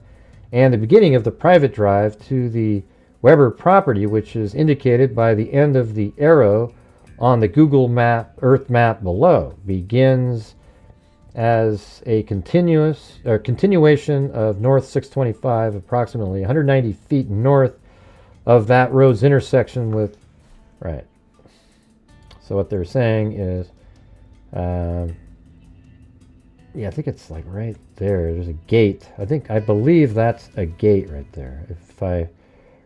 and the beginning of the private drive to the Weber property, which is indicated by the end of the arrow on the Google map, Earth map below. Begins as a continuation of North 625, approximately 190 feet north of that road's intersection with, right. So what they're saying is, yeah, I think it's like right there. There's a gate. I believe that's a gate right there, if I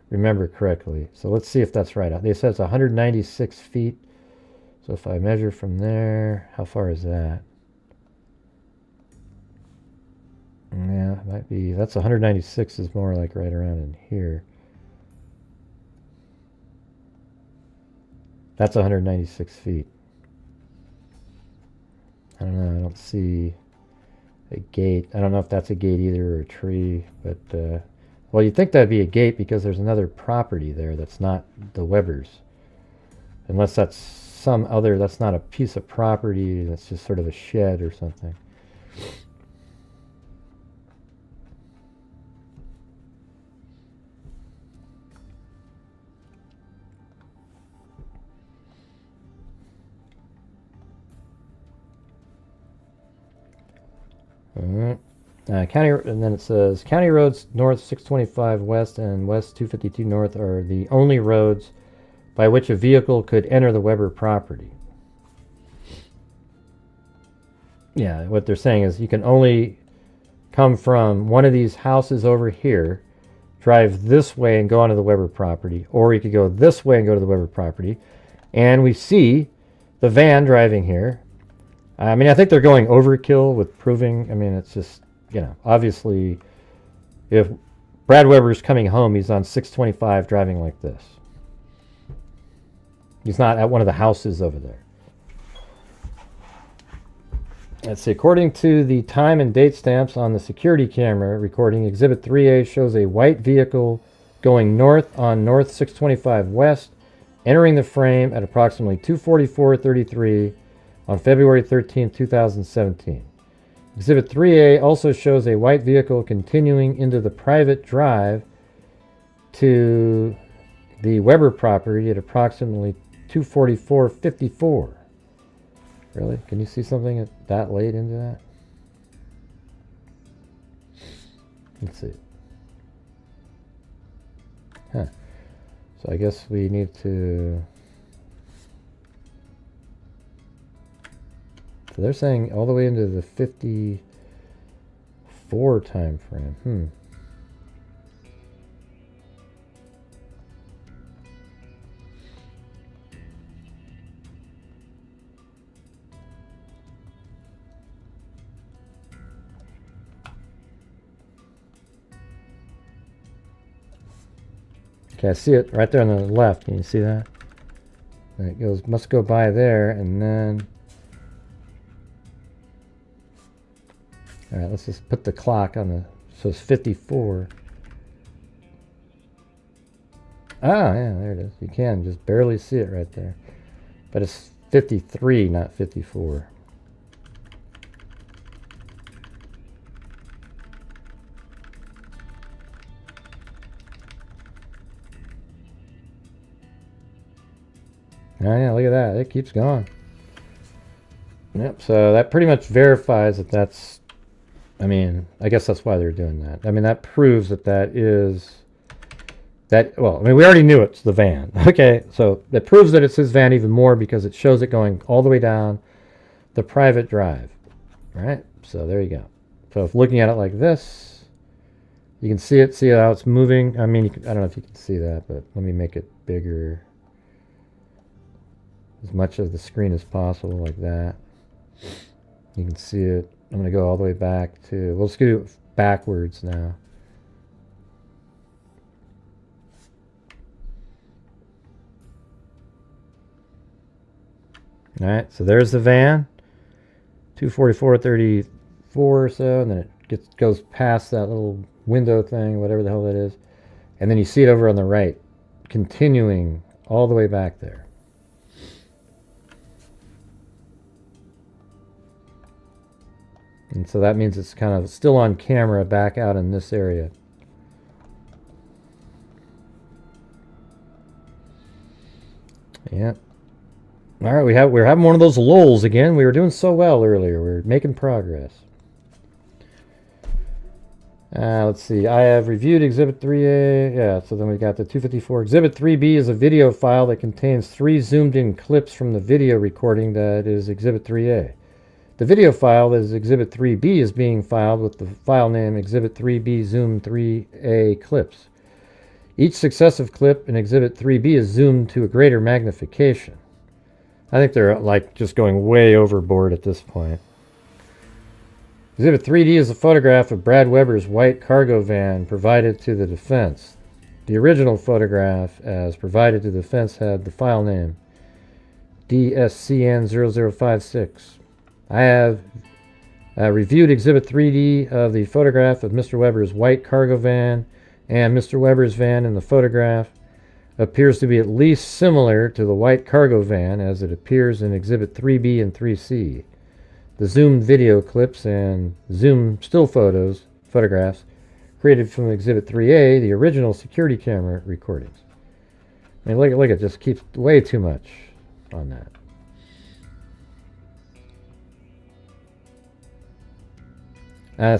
remember correctly. So let's see if that's right. They said it's 196 feet. So if I measure from there, how far is that? Yeah, it might be. That's 196 is more like right around in here. That's 196 feet. I don't know. I don't see a gate. I don't know if that's a gate either or a tree. But, well, you'd think that'd be a gate because there's another property there that's not the Webers. Unless that's some other, that's not a piece of property. That's just sort of a shed or something. County, and then it says County Roads North 625 West and West 252 North are the only roads by which a vehicle could enter the Weber property. Yeah, what they're saying is you can only come from one of these houses over here, drive this way and go onto the Weber property, or you could go this way and go to the Weber property. And we see the van driving here. I mean, I think they're going overkill with proving. I mean, it's just, you know, obviously, if Brad Weber's coming home, he's on 625 driving like this. He's not at one of the houses over there. Let's see. According to the time and date stamps on the security camera recording, Exhibit 3A shows a white vehicle going north on North 625 West, entering the frame at approximately 2:44:33 on February 13, 2017. Exhibit 3A also shows a white vehicle continuing into the private drive to the Weber property at approximately 2:44:54. Really? Can you see something that late into that? Let's see. Huh. So I guess we need to... So they're saying all the way into the 54 time frame. Okay, I see it right there on the left. Can you see that? And it goes, must go by there, and then... All right, let's just put the clock on the... So it's 54. Ah, yeah, there it is. You can just barely see it right there. But it's 53, not 54. Oh yeah, look at that. It keeps going. Yep, so that pretty much verifies that that's, I mean, I guess that's why they're doing that. I mean, that proves that that is, that, well, I mean, we already knew it's the van. Okay, so that proves that it's his van even more because it shows it going all the way down the private drive. All right, so there you go. So if looking at it like this, you can see it, see how it's moving. I mean, I don't know if you can see that, but let me make it bigger. As much of the screen as possible, like that. You can see it. I'm going to go all the way back to, we'll just do it backwards now. All right, so there's the van, 244.34 or so, and then it goes past that little window thing, whatever the hell that is, and then you see it over on the right, continuing all the way back there. And so that means it's kind of still on camera back out in this area. Yeah. All right, we're having one of those lulls again. We were doing so well earlier. We're making progress. Let's see. I have reviewed Exhibit 3A. Yeah, so then we got the 254. Exhibit 3B is a video file that contains 3 zoomed-in clips from the video recording that is Exhibit 3A. The video file that is Exhibit 3B is being filed with the file name Exhibit 3B Zoom 3A Clips. Each successive clip in Exhibit 3B is zoomed to a greater magnification. I think they're like just going way overboard at this point. Exhibit 3D is a photograph of Brad Weber's white cargo van provided to the defense. The original photograph, as provided to the defense, had the file name DSCN0056. I have reviewed Exhibit 3D of the photograph of Mr. Weber's white cargo van, and Mr. Weber's van in the photograph appears to be at least similar to the white cargo van as it appears in Exhibit 3B and 3C. The zoomed video clips and zoom still photographs created from Exhibit 3A, the original security camera recordings. I mean, look, it just keeps way too much on that.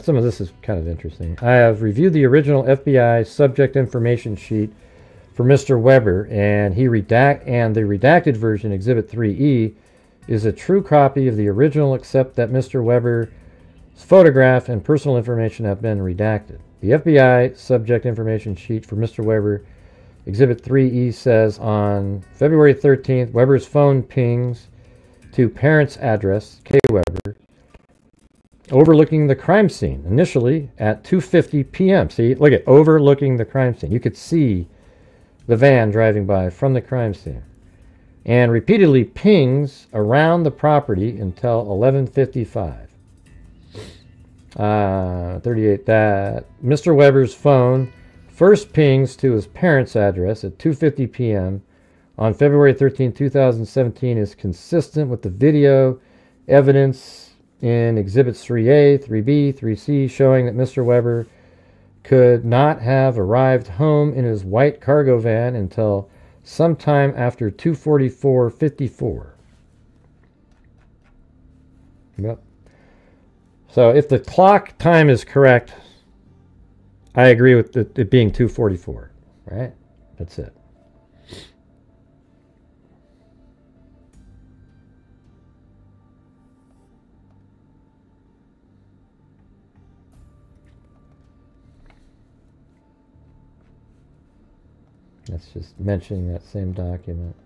Some of this is kind of interesting. I have reviewed the original FBI subject information sheet for Mr. Weber, and the redacted version, Exhibit 3E, is a true copy of the original, except that Mr. Weber's photograph and personal information have been redacted. The FBI subject information sheet for Mr. Weber, Exhibit 3E, says on February 13th, Weber's phone pings to parent's address, K. Weber, overlooking the crime scene, initially at 2:50 p.m. See, look at overlooking the crime scene. You could see the van driving by from the crime scene. And repeatedly pings around the property until 11:55. 38, that Mr. Weber's phone first pings to his parents' address at 2:50 p.m. on February 13, 2017 is consistent with the video evidence in Exhibits 3A, 3B, 3C, showing that Mr. Weber could not have arrived home in his white cargo van until sometime after 2:44:54. Yep. So if the clock time is correct, I agree with it being 2:44, right? That's it. That's just mentioning that same document.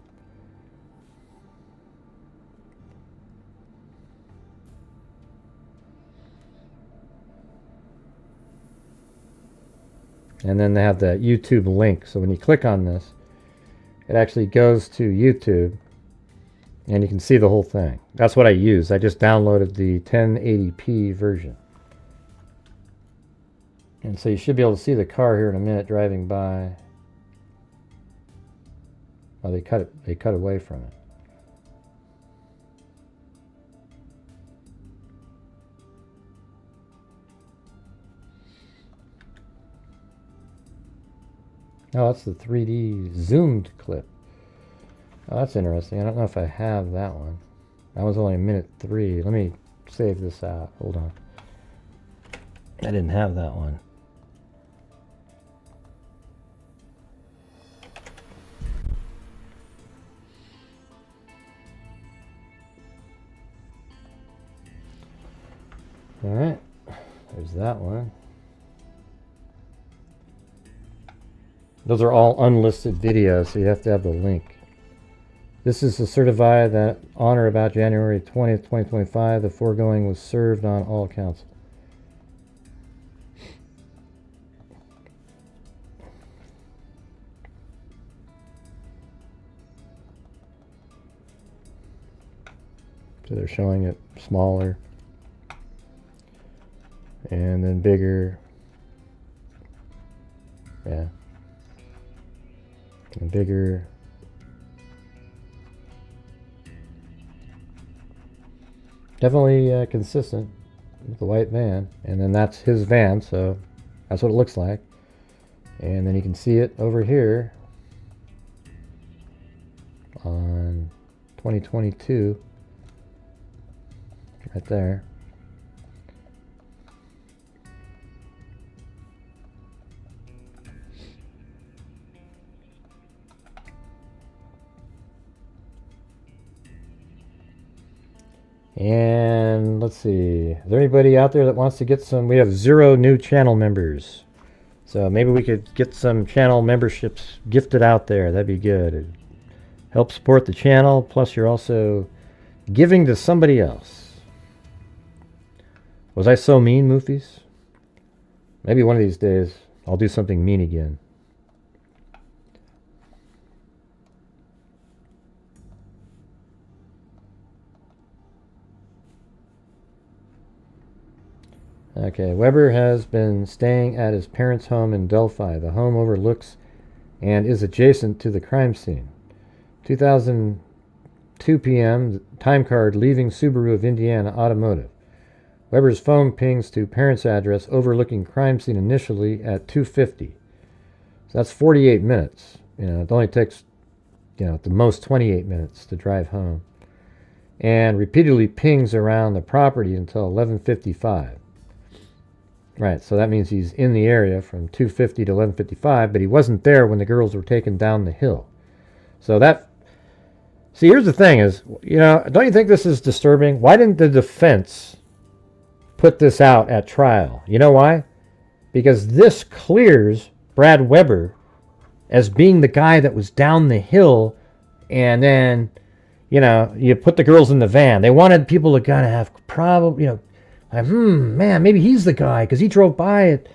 And then they have the YouTube link. So when you click on this, it actually goes to YouTube and you can see the whole thing. That's what I use. I just downloaded the 1080p version. And so you should be able to see the car here in a minute driving by. Oh, they cut away from it. Oh, that's the 3D zoomed clip. Oh, that's interesting. I don't know if I have that one. That was only 1:03. Let me save this out. Hold on. I didn't have that one. All right. There's that one. Those are all unlisted videos, so you have to have the link. This is to certify that on or about January 20th, 2025, the foregoing was served on all counts. So they're showing it smaller and then bigger. Yeah. And bigger. Definitely consistent with the white van. And then that's his van, so that's what it looks like. And then you can see it over here on 2022. Right there. And let's see, is there anybody out there that wants to get some? We have 0 new channel members, so maybe we could get some channel memberships gifted out there. That'd be good. It'd help support the channel, plus you're also giving to somebody else. Was I so mean, Moofies? Maybe one of these days I'll do something mean again. Okay, Weber has been staying at his parents' home in Delphi. The home overlooks and is adjacent to the crime scene. 2002 p.m., time card leaving Subaru of Indiana Automotive. Weber's phone pings to parents' address overlooking crime scene initially at 2:50. So that's 48 minutes. You know, it only takes, you know, at the most 28 minutes to drive home. And repeatedly pings around the property until 11:55. Right, so that means he's in the area from 2:50 to 11:55, but he wasn't there when the girls were taken down the hill. So that, see, here's the thing is, you know, don't you think this is disturbing? Why didn't the defense put this out at trial? You know why? Because this clears Brad Weber as being the guy that was down the hill, and then, you know, you put the girls in the van. They wanted people to kind of have you know, man, maybe he's the guy because he drove by it,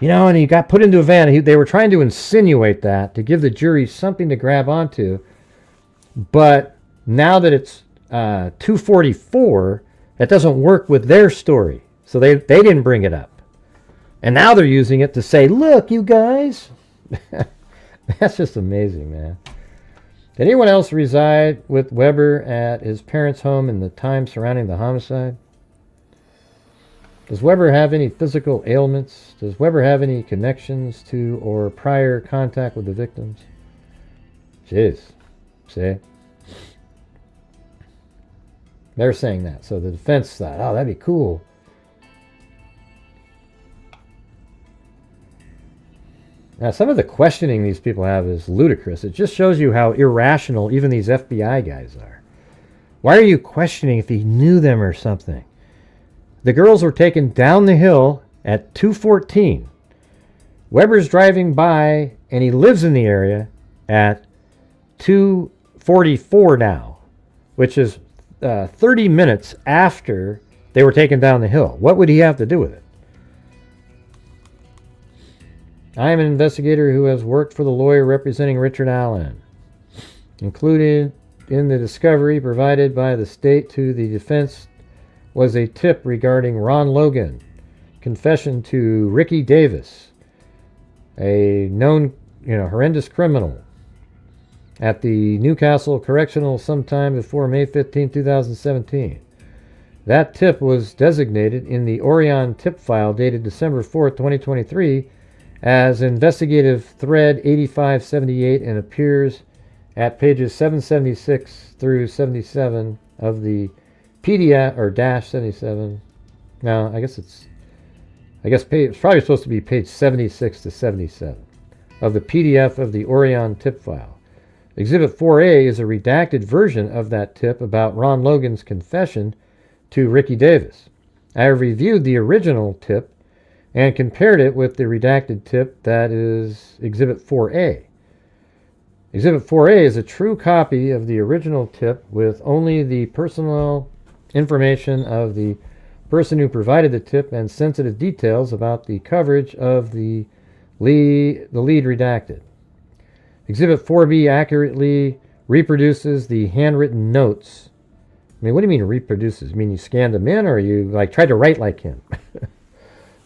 you know, and he got put into a van. They were trying to insinuate that to give the jury something to grab onto. But now that it's 2:44, that doesn't work with their story. So they didn't bring it up. And now they're using it to say, look, you guys. That's just amazing, man. Did anyone else reside with Weber at his parents' home in the time surrounding the homicide? Does Weber have any physical ailments? Does Weber have any connections to or prior contact with the victims? Jeez. See? They're saying that. So the defense thought, oh, that'd be cool. Now, some of the questioning these people have is ludicrous. It just shows you how irrational even these FBI guys are. Why are you questioning if he knew them or something? The girls were taken down the hill at 2:14. Weber's driving by, and he lives in the area at 2:44 now, which is 30 minutes after they were taken down the hill. What would he have to do with it? I am an investigator who has worked for the lawyer representing Richard Allen. Included in the discovery provided by the state to the defense was a tip regarding Ron Logan, confession to Ricky Davis, a known, horrendous criminal, at the Newcastle Correctional sometime before May 15, 2017. That tip was designated in the Orion tip file dated December 4, 2023 as Investigative Thread 8578 and appears at pages 776 through 77 of the PDF, or dash 77. No, I guess it's probably supposed to be page 76 to 77 of the PDF of the Orion tip file. Exhibit 4A is a redacted version of that tip about Ron Logan's confession to Ricky Davis. I have reviewed the original tip and compared it with the redacted tip that is Exhibit 4A. Exhibit 4A is a true copy of the original tip with only the personal information of the person who provided the tip and sensitive details about the coverage of the lead redacted. Exhibit 4B accurately reproduces the handwritten notes. I mean, what do you mean reproduces? I mean, you scanned them in, or you tried to write like him?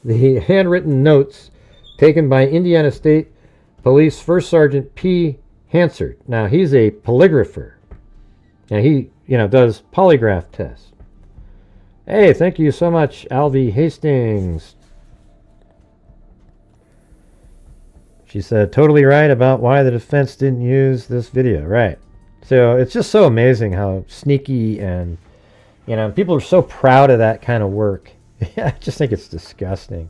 The handwritten notes taken by Indiana State Police First Sergeant P. Hansard. Now, he's a polygrapher, and he, does polygraph tests. Hey, thank you so much, Alvy Hastings. She said, totally right about why the defense didn't use this video. Right. So it's just so amazing how sneaky and, people are so proud of that kind of work. I just think it's disgusting.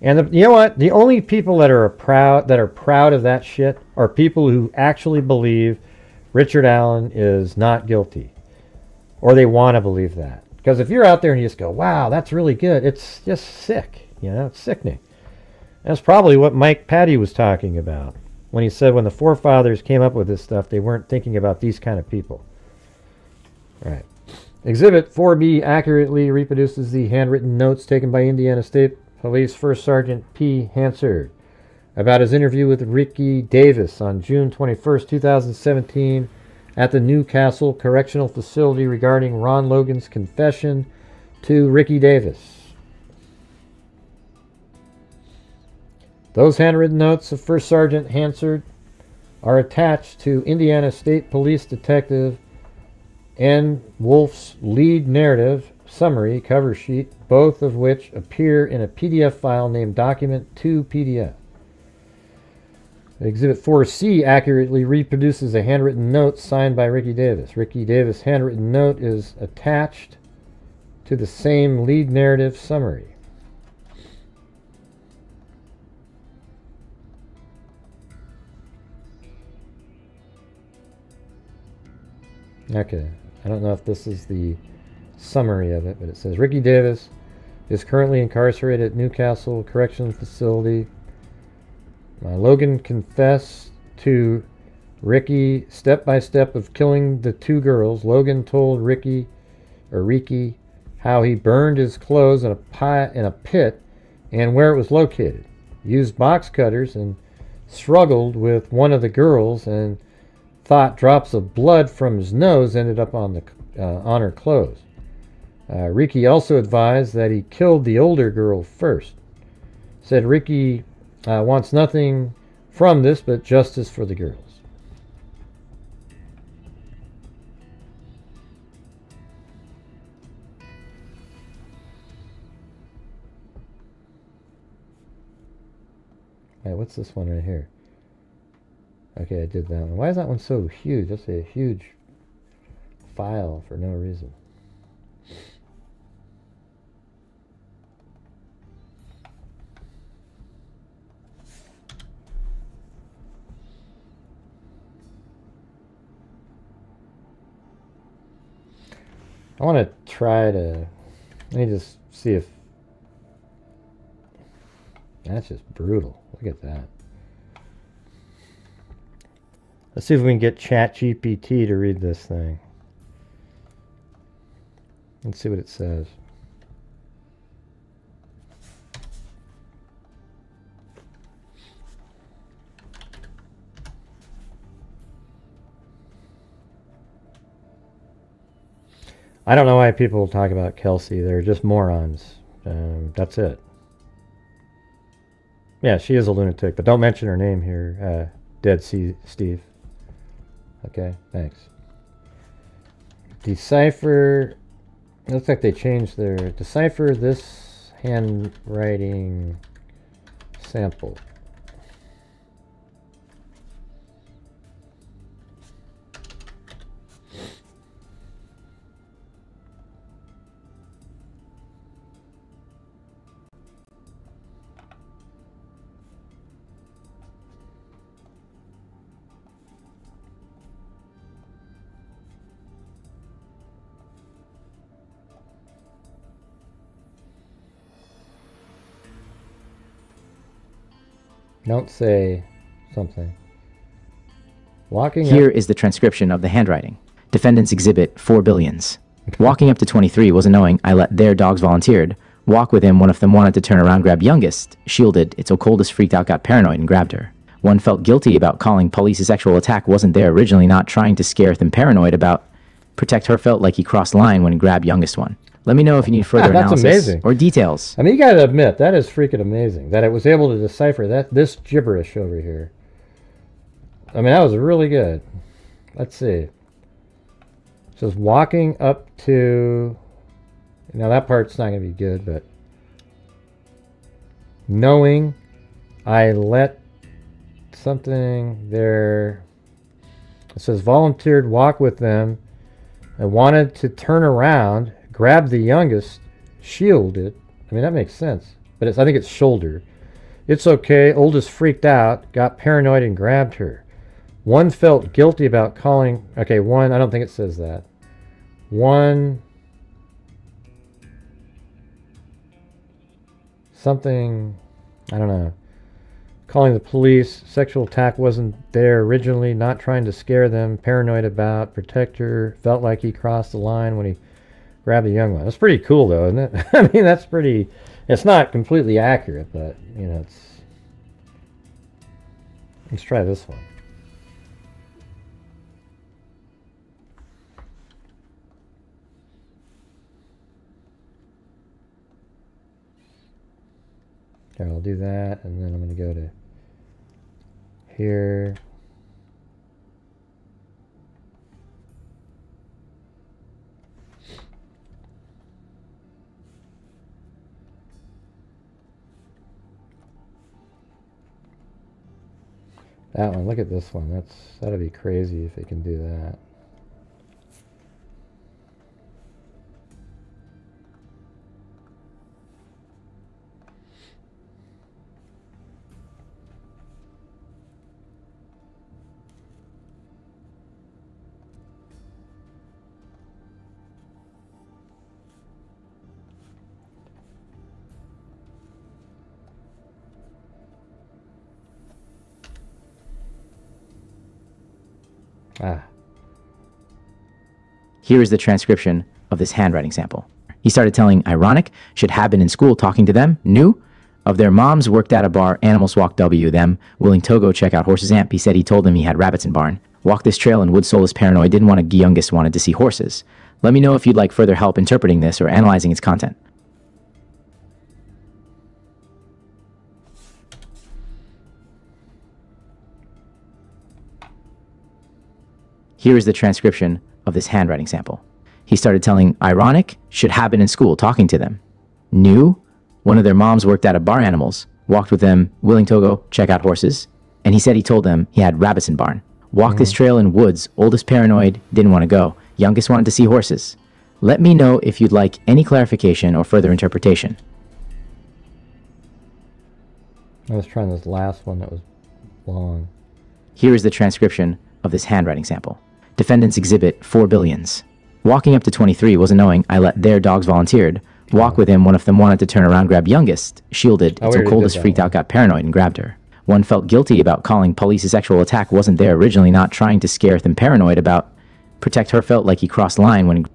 And you know what? The only people that are proud of that shit are people who actually believe Richard Allen is not guilty, or they want to believe that. Because if you're out there and you just go, wow, that's really good, it's just sick. It's sickening. That's probably what Mike Patty was talking about when he said when the forefathers came up with this stuff, they weren't thinking about these kind of people. Right. Exhibit 4B accurately reproduces the handwritten notes taken by Indiana State Police First Sergeant P. Hansard about his interview with Ricky Davis on June 21st, 2017 at the Newcastle Correctional Facility regarding Ron Logan's confession to Ricky Davis. Those handwritten notes of First Sergeant Hansard are attached to Indiana State Police Detective N. Wolf's lead narrative summary cover sheet, both of which appear in a PDF file named Document 2 PDF. Exhibit 4C accurately reproduces a handwritten note signed by Ricky Davis. Ricky Davis' handwritten note is attached to the same lead narrative summary. Okay, I don't know if this is the summary of it, but it says Ricky Davis is currently incarcerated at Newcastle Correctional Facility. Logan confessed to Ricky step by step of killing the two girls. Logan told Ricky how he burned his clothes in a pit and where it was located. Used box cutters and struggled with one of the girls and thought drops of blood from his nose ended up on her clothes. Ricky also advised that he killed the older girl first. Said Ricky wants nothing from this but justice for the girls. All right, what's this one right here? Okay, I did that one. Why is that one so huge? That's a huge file for no reason. I want to try to... Let me just see if... That's just brutal. Look at that. Let's see if we can get ChatGPT to read this thing. Let's see what it says. I don't know why people talk about Kelsey. They're just morons. That's it. Yeah, she is a lunatic, but don't mention her name here, Dead Steve. Okay, thanks. Decipher. Looks like they changed their... Decipher this handwriting sample. Don't say something. Walking Here up. is the transcription of the handwriting. Defendants exhibit 4 billions. Walking up to 23 was annoying. I let their dogs volunteered. Walk with him. One of them wanted to turn around, grab youngest. Shielded. Its coldest freaked out, got paranoid, and grabbed her. One felt guilty about calling police. A sexual attack wasn't there originally, not trying to scare them. Paranoid about protect her. Felt like he crossed the line when he grabbed youngest one. Let me know if you need further That's analysis amazing. or details. I mean, you gotta admit, that is freaking amazing. That it was able to decipher this gibberish over here. I mean, that was really good. Let's see. It says walking up to... Now, that part's not going to be good, but... Knowing I let something there... It says volunteered walk with them. I wanted to turn around, grab the youngest, shielded. I mean, that makes sense. But I think it's shoulder. It's okay. Oldest freaked out, got paranoid, and grabbed her. One felt guilty about calling... Okay, one, I don't think it says that. One... Something... I don't know. Calling the police. Sexual attack wasn't there originally. Not trying to scare them. Paranoid about. Protector. Felt like he crossed the line when he grabbed the young one. That's pretty cool, though, isn't it? I mean, that's pretty... It's not completely accurate, but, you know, it's... Let's try this one. Okay, I'll do that, and then I'm going to go to here. That one, look at this one. That'll be crazy if it can do that. Here is the transcription of this handwriting sample. He started telling ironic, should have been in school talking to them, knew of their moms, worked at a bar, animals walk W, them, willing to go check out horses amp. He said he told them he had rabbits in barn. Walked this trail and wood soulless paranoid, didn't want to youngest, wanted to see horses. Let me know if you'd like further help interpreting this or analyzing its content. Here is the transcription of this handwriting sample. He started telling ironic, should have been in school talking to them. Knew one of their moms worked at a bar, animals, walked with them, willing to go check out horses. And he said he told them he had rabbits in barn. Walked this trail in woods, oldest paranoid, didn't want to go. Youngest wanted to see horses. Let me know if you'd like any clarification or further interpretation. I was trying this last one that was long. Here is the transcription of this handwriting sample. Defendants exhibit 4 billions. Walking up to 23 was annoying. I let their dogs volunteered. Walk with him. One of them wanted to turn around, grab youngest. Shielded. Its coldest freaked out, got paranoid, and grabbed her. One felt guilty about calling police. A sexual attack wasn't there originally, not trying to scare them. Paranoid about protect her. Felt like he crossed the line when he...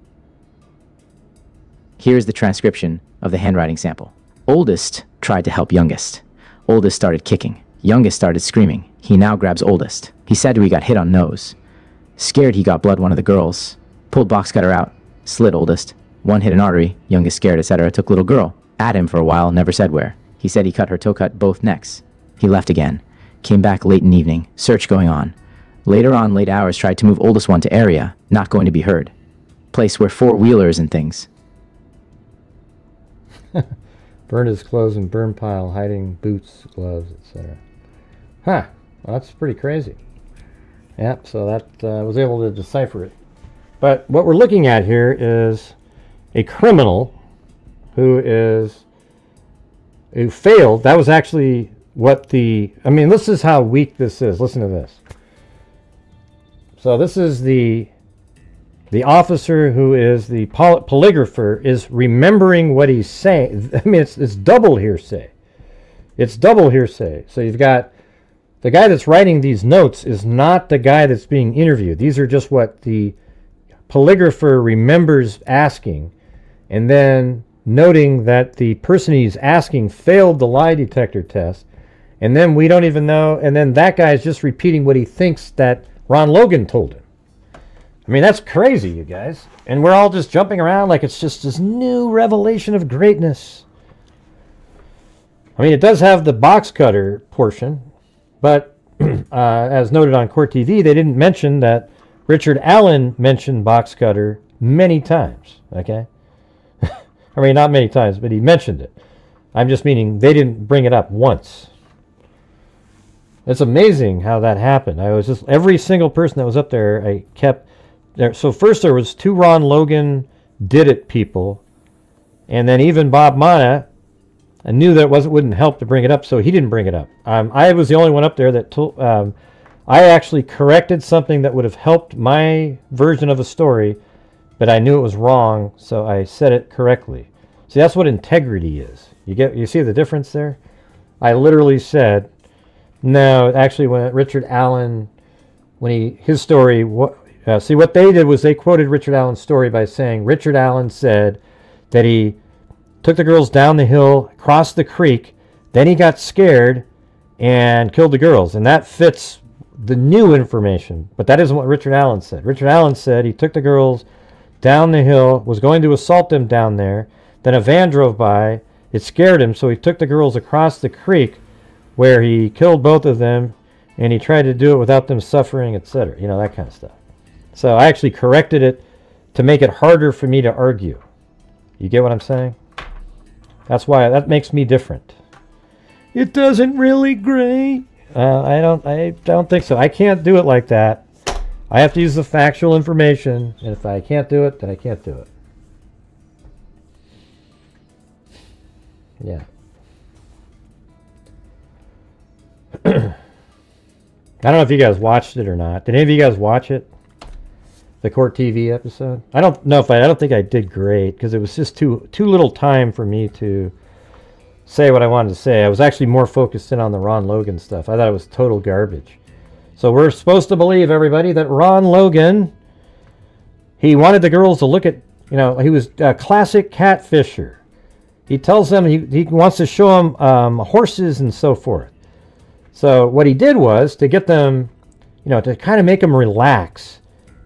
Here is the transcription of the handwriting sample. Oldest tried to help youngest. Oldest started kicking. Youngest started screaming. He now grabs oldest. He said he got hit on nose. Scared he got blood, one of the girls. Pulled box cutter out. Slit oldest. One hit an artery. Youngest scared, etc. Took little girl. At him for a while, never said where. He said he cut her toe, cut both necks. He left again. Came back late in evening. Search going on. Later on, late hours, tried to move oldest one to area. Not going to be heard. Place where four-wheelers and things. Burned his clothes in burn pile, hiding boots, gloves, etc. Huh. Well, that's pretty crazy. Yep, so that was able to decipher it. But what we're looking at here is a criminal who failed. That was actually what I mean, this is how weak this is. Listen to this. So this is the officer who is the polygrapher is remembering what he's saying. I mean, it's double hearsay. It's double hearsay. So you've got the guy that's writing these notes is not the guy that's being interviewed. These are just what the polygrapher remembers asking, and then noting that the person he's asking failed the lie detector test, and then we don't even know, and then that guy is just repeating what he thinks that Ron Logan told him. I mean, that's crazy, you guys. And we're all just jumping around like it's just this new revelation of greatness. I mean, it does have the box cutter portion, but as noted on Court TV, they didn't mention that Richard Allen mentioned box cutter many times, okay? I mean, not many times, but he mentioned it. I'm just meaning they didn't bring it up once. It's amazing how that happened. I was just, every single person that was up there, I kept there. So first there was 2 Ron Logan did it people, and then even Bob Mana, I knew that wouldn't help to bring it up, so he didn't bring it up. I was the only one up there that told, I actually corrected something that would have helped my version of a story, but I knew it was wrong, so I said it correctly. See, that's what integrity is. You see the difference there? I literally said, no, actually, when Richard Allen, his story, see, what they did was they quoted Richard Allen's story by saying Richard Allen said that he took the girls down the hill, crossed the creek, then he got scared and killed the girls. And that fits the new information, but that isn't what Richard Allen said. Richard Allen said he took the girls down the hill, was going to assault them down there, then a van drove by, it scared him, so he took the girls across the creek where he killed both of them, and he tried to do it without them suffering, etc. You know, that kind of stuff. So I actually corrected it to make it harder for me to argue. You get what I'm saying? That's why, that makes me different. It doesn't really, Gray. I don't think so. I can't do it like that. I have to use the factual information, and if I can't do it, then I can't do it. Yeah. I don't know if you guys watched it or not. Did any of you guys watch it? The Court TV episode? I don't know if I don't think I did great because it was just too little time for me to say what I wanted to say. I was actually more focused in on the Ron Logan stuff. I thought it was total garbage. So we're supposed to believe, everybody, that Ron Logan, he wanted the girls to look at, you know, he was a classic catfisher. He tells them he wants to show them horses and so forth. So what he did was, to get them, you know, to kind of make them relax,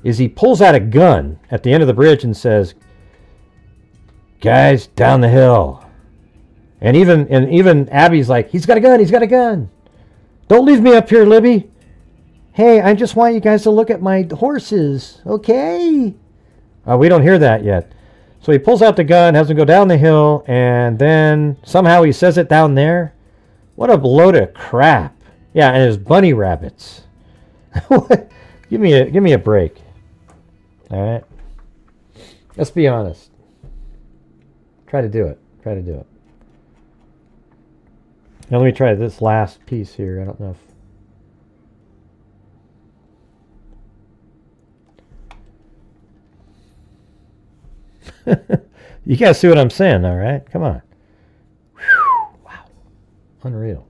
is he pulls out a gun at the end of the bridge and says, guys, down the hill. And even Abby's like, he's got a gun, he's got a gun. Don't leave me up here, Libby. Hey, I just want you guys to look at my horses, okay? We don't hear that yet. So he pulls out the gun, has them go down the hill, and then somehow he says it down there. What a load of crap. Yeah, and his bunny rabbits. Give me a break. All right? Let's be honest. Try to do it. Try to do it. Now let me try this last piece here. I don't know if... You guys see what I'm saying, all right? Come on. Whew, wow. Unreal.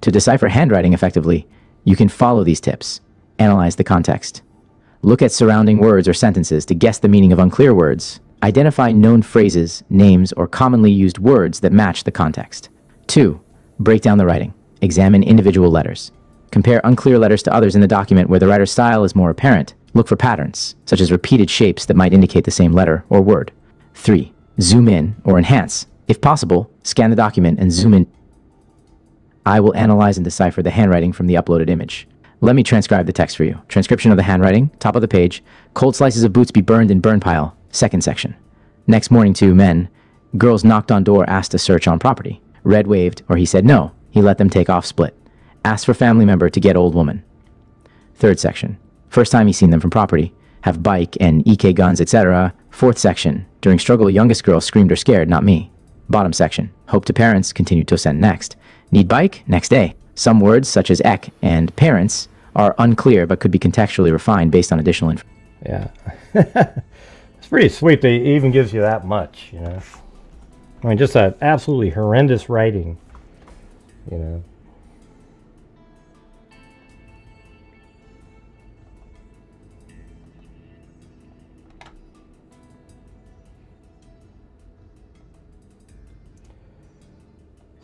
To decipher handwriting effectively, you can follow these tips. Analyze the context. Look at surrounding words or sentences to guess the meaning of unclear words. Identify known phrases, names, or commonly used words that match the context. 2. Break down the writing. Examine individual letters. Compare unclear letters to others in the document where the writer's style is more apparent. Look for patterns, such as repeated shapes that might indicate the same letter or word. 3. Zoom in or enhance. If possible, scan the document and zoom in. I will analyze and decipher the handwriting from the uploaded image. Let me transcribe the text for you. Transcription of the handwriting, top of the page. Cold slices of boots be burned in burn pile, second section. Next morning, 2 men. Girls knocked on door, asked to search on property. Red waved, or he said no. He let them take off split. Asked for family member to get old woman. Third section. First time he seen them from property. Have bike and EK guns, etc. Fourth section. During struggle, youngest girl screamed or scared, not me. Bottom section. Hope to parents. Continue to send next. Need bike? Next day. Some words such as ek and parents are unclear but could be contextually refined based on additional information. Yeah. It's pretty sweet that he even gives you that much, you know. I mean, just that absolutely horrendous writing, you know.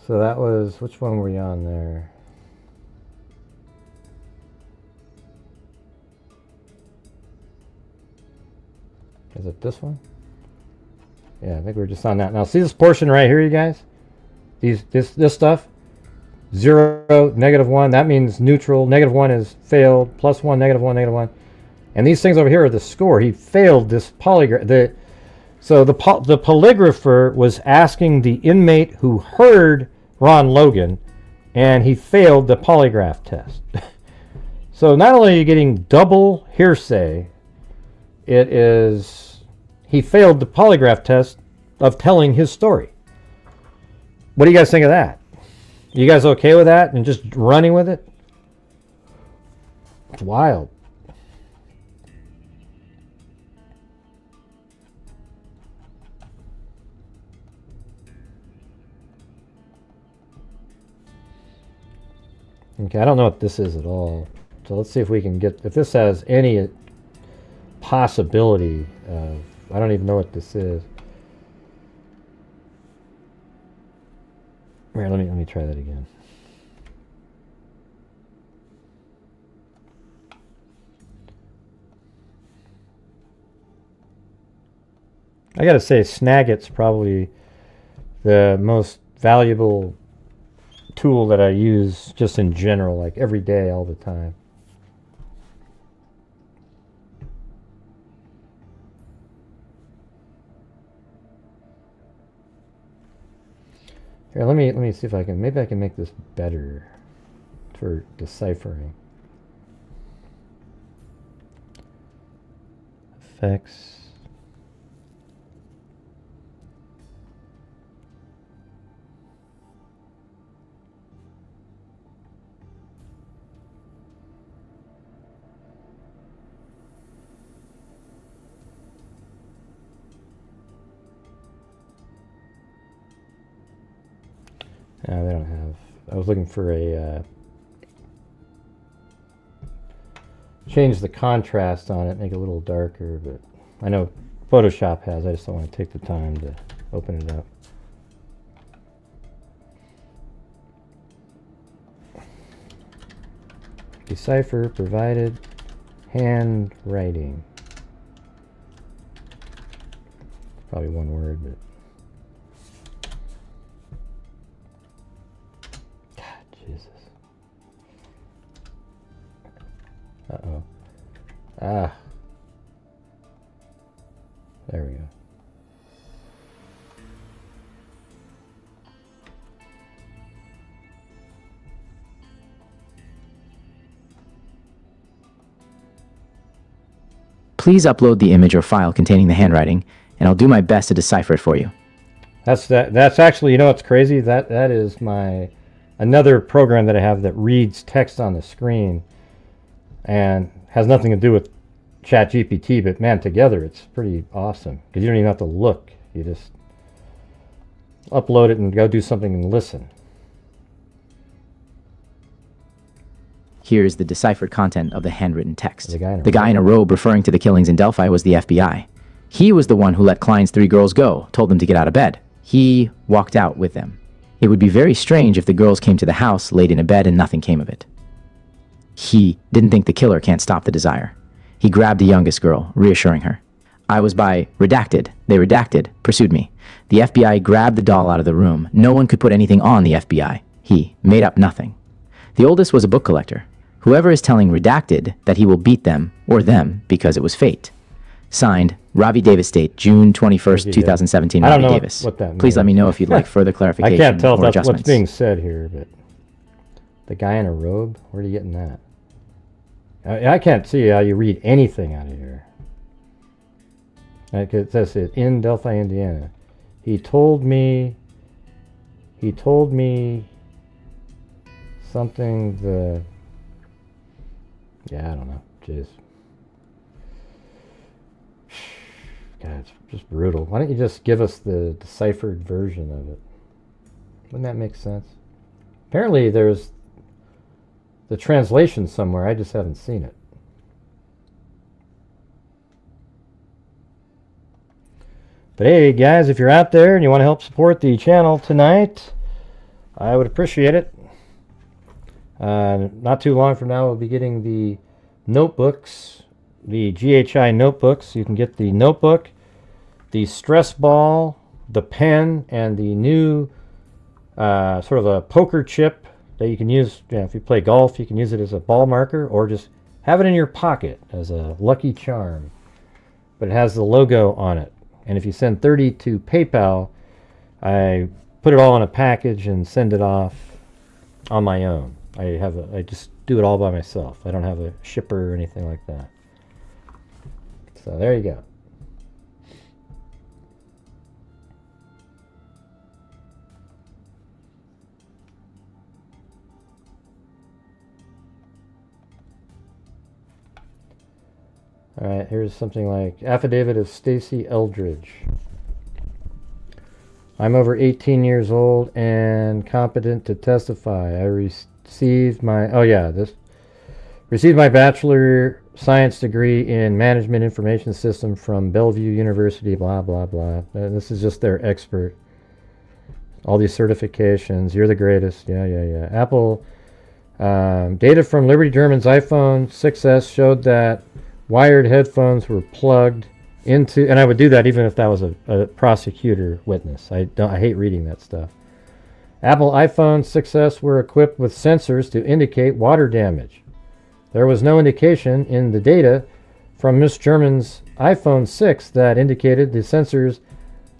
So that was, which one were you on there? Is it this one? Yeah, I think we're just on that. Now see this portion right here, you guys? This stuff? 0, -1, that means neutral. -1 is failed. +1, -1, -1. And these things over here are the score. He failed this polygraph. So the polygrapher was asking the inmate who heard Ron Logan, and he failed the polygraph test. So not only are you getting double hearsay, he failed the polygraph test of telling his story. What do you guys think of that? You guys okay with that and just running with it? It's wild. Okay, I don't know what this is at all. So let's see if we can get, if this has any possibility of, I don't even know what this is. Here, let me try that again. I gotta say, Snagit's probably the most valuable tool that I use just in general, like every day, all the time. Here, let me see if I can, maybe I can make this better for deciphering. Effects. No, they don't have. I was looking for a change the contrast on it, make it a little darker, but I know Photoshop has. I just don't want to take the time to open it up. Decipher provided handwriting. Probably one word, but. Jesus. Uh-oh. Ah. There we go. Please upload the image or file containing the handwriting, and I'll do my best to decipher it for you. That's actually, you know what's crazy? That is my another program that I have that reads text on the screen and has nothing to do with ChatGPT, but man, together it's pretty awesome because you don't even have to look. You just upload it and go do something and listen. Here's the deciphered content of the handwritten text. The guy in a robe referring to the killings in Delphi was the FBI. He was the one who let Klein's 3 girls go, told them to get out of bed. He walked out with them. It would be very strange if the girls came to the house, laid in a bed, and nothing came of it. He didn't think the killer can't stop the desire. He grabbed the youngest girl, reassuring her. I was by redacted. They redacted, pursued me. The FBI grabbed the doll out of the room. No one could put anything on the FBI. He made up nothing. The oldest was a book collector. Whoever is telling redacted that he will beat them, or them, because it was fate. Signed, Ravi Davis Date, June 21st, 2017, Ravi Davis. What that means. Please let me know if you'd like further clarification. I can't tell if that's adjustments. what's being said here, but the guy in a robe, where are you getting that? I can't see how you read anything out of here. Like it says it in Delphi, Indiana. He told me He told me something yeah, I don't know. Jeez. God, it's just brutal. Why don't you just give us the deciphered version of it? Wouldn't that make sense? Apparently there's the translation somewhere. I just haven't seen it. But hey, guys, if you're out there and you want to help support the channel tonight, I would appreciate it. Not too long from now, we'll be getting the notebooks, the GHI notebooks. You can get the notebook, the stress ball, the pen, and the new sort of a poker chip that you can use. You know, if you play golf, you can use it as a ball marker or just have it in your pocket as a lucky charm. But it has the logo on it. And if you send 30 to PayPal, I put it all in a package and send it off on my own. I just do it all by myself. I don't have a shipper or anything like that. So there you go. All right, here's something like Affidavit of Stacy Eldridge. I'm over 18 years old and competent to testify. I received my received my bachelor science degree in management information system from Bellevue University, blah blah blah. And this is just their expert. All these certifications. You're the greatest. Yeah. Apple data from Liberty German's iPhone 6s showed that wired headphones were plugged into, and I would do that even if that was a prosecutor witness. I hate reading that stuff. Apple iPhone 6s were equipped with sensors to indicate water damage. There was no indication in the data from Miss German's iPhone 6 that indicated the sensors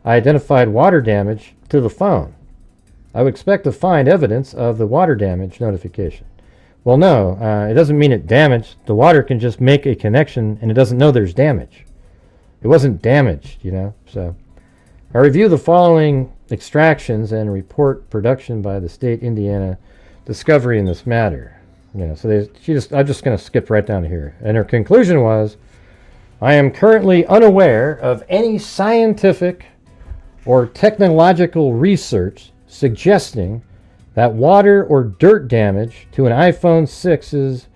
identified water damage to the phone. I would expect to find evidence of the water damage notification. Well, no, it doesn't mean it damaged. The water can just make a connection and it doesn't know there's damage. It wasn't damaged, you know. So I review the following extractions and report production by the state Indiana discovery in this matter. You know, so I'm just going to skip right down to here. And her conclusion was, I am currently unaware of any scientific or technological research suggesting that water or dirt damage to an iPhone 6s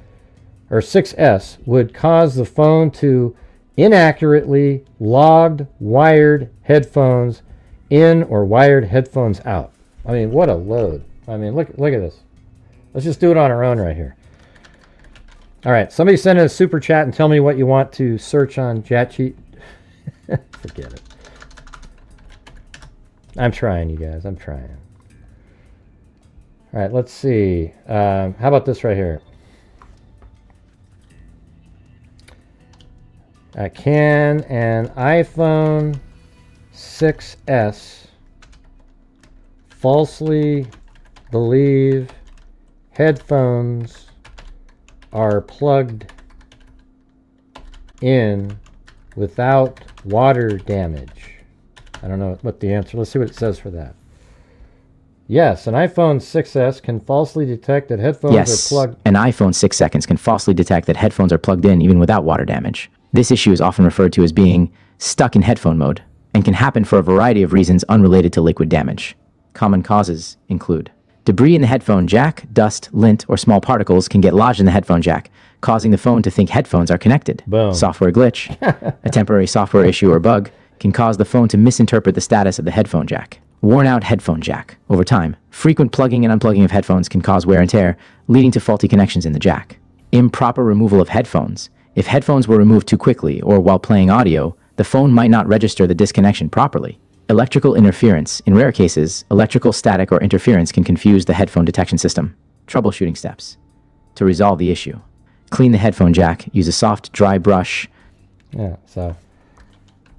would cause the phone to inaccurately logged wired headphones in or wired headphones out. I mean, what a load. I mean, look at this. Let's just do it on our own right here. All right, somebody send in a super chat and tell me what you want to search on JatCheat. Forget it. I'm trying, you guys. I'm trying. All right, let's see. How about this right here? Can an iPhone 6s falsely believe headphones are plugged in without water damage? I don't know what the answer. Let's see what it says for that. Yes, an iPhone 6s can falsely detect that headphones are plugged. An iPhone 6 seconds can falsely detect that headphones are plugged in even without water damage. This issue is often referred to as being stuck in headphone mode and can happen for a variety of reasons unrelated to liquid damage. Common causes include debris in the headphone jack, dust, lint, or small particles can get lodged in the headphone jack, causing the phone to think headphones are connected. Boom. Software glitch, a temporary software issue or bug, can cause the phone to misinterpret the status of the headphone jack. Worn out headphone jack. Over time, frequent plugging and unplugging of headphones can cause wear and tear, leading to faulty connections in the jack. Improper removal of headphones. If headphones were removed too quickly or while playing audio, the phone might not register the disconnection properly. Electrical interference. In rare cases, electrical static or interference can confuse the headphone detection system. Troubleshooting steps. To resolve the issue, clean the headphone jack. Use a soft, dry brush. Yeah, so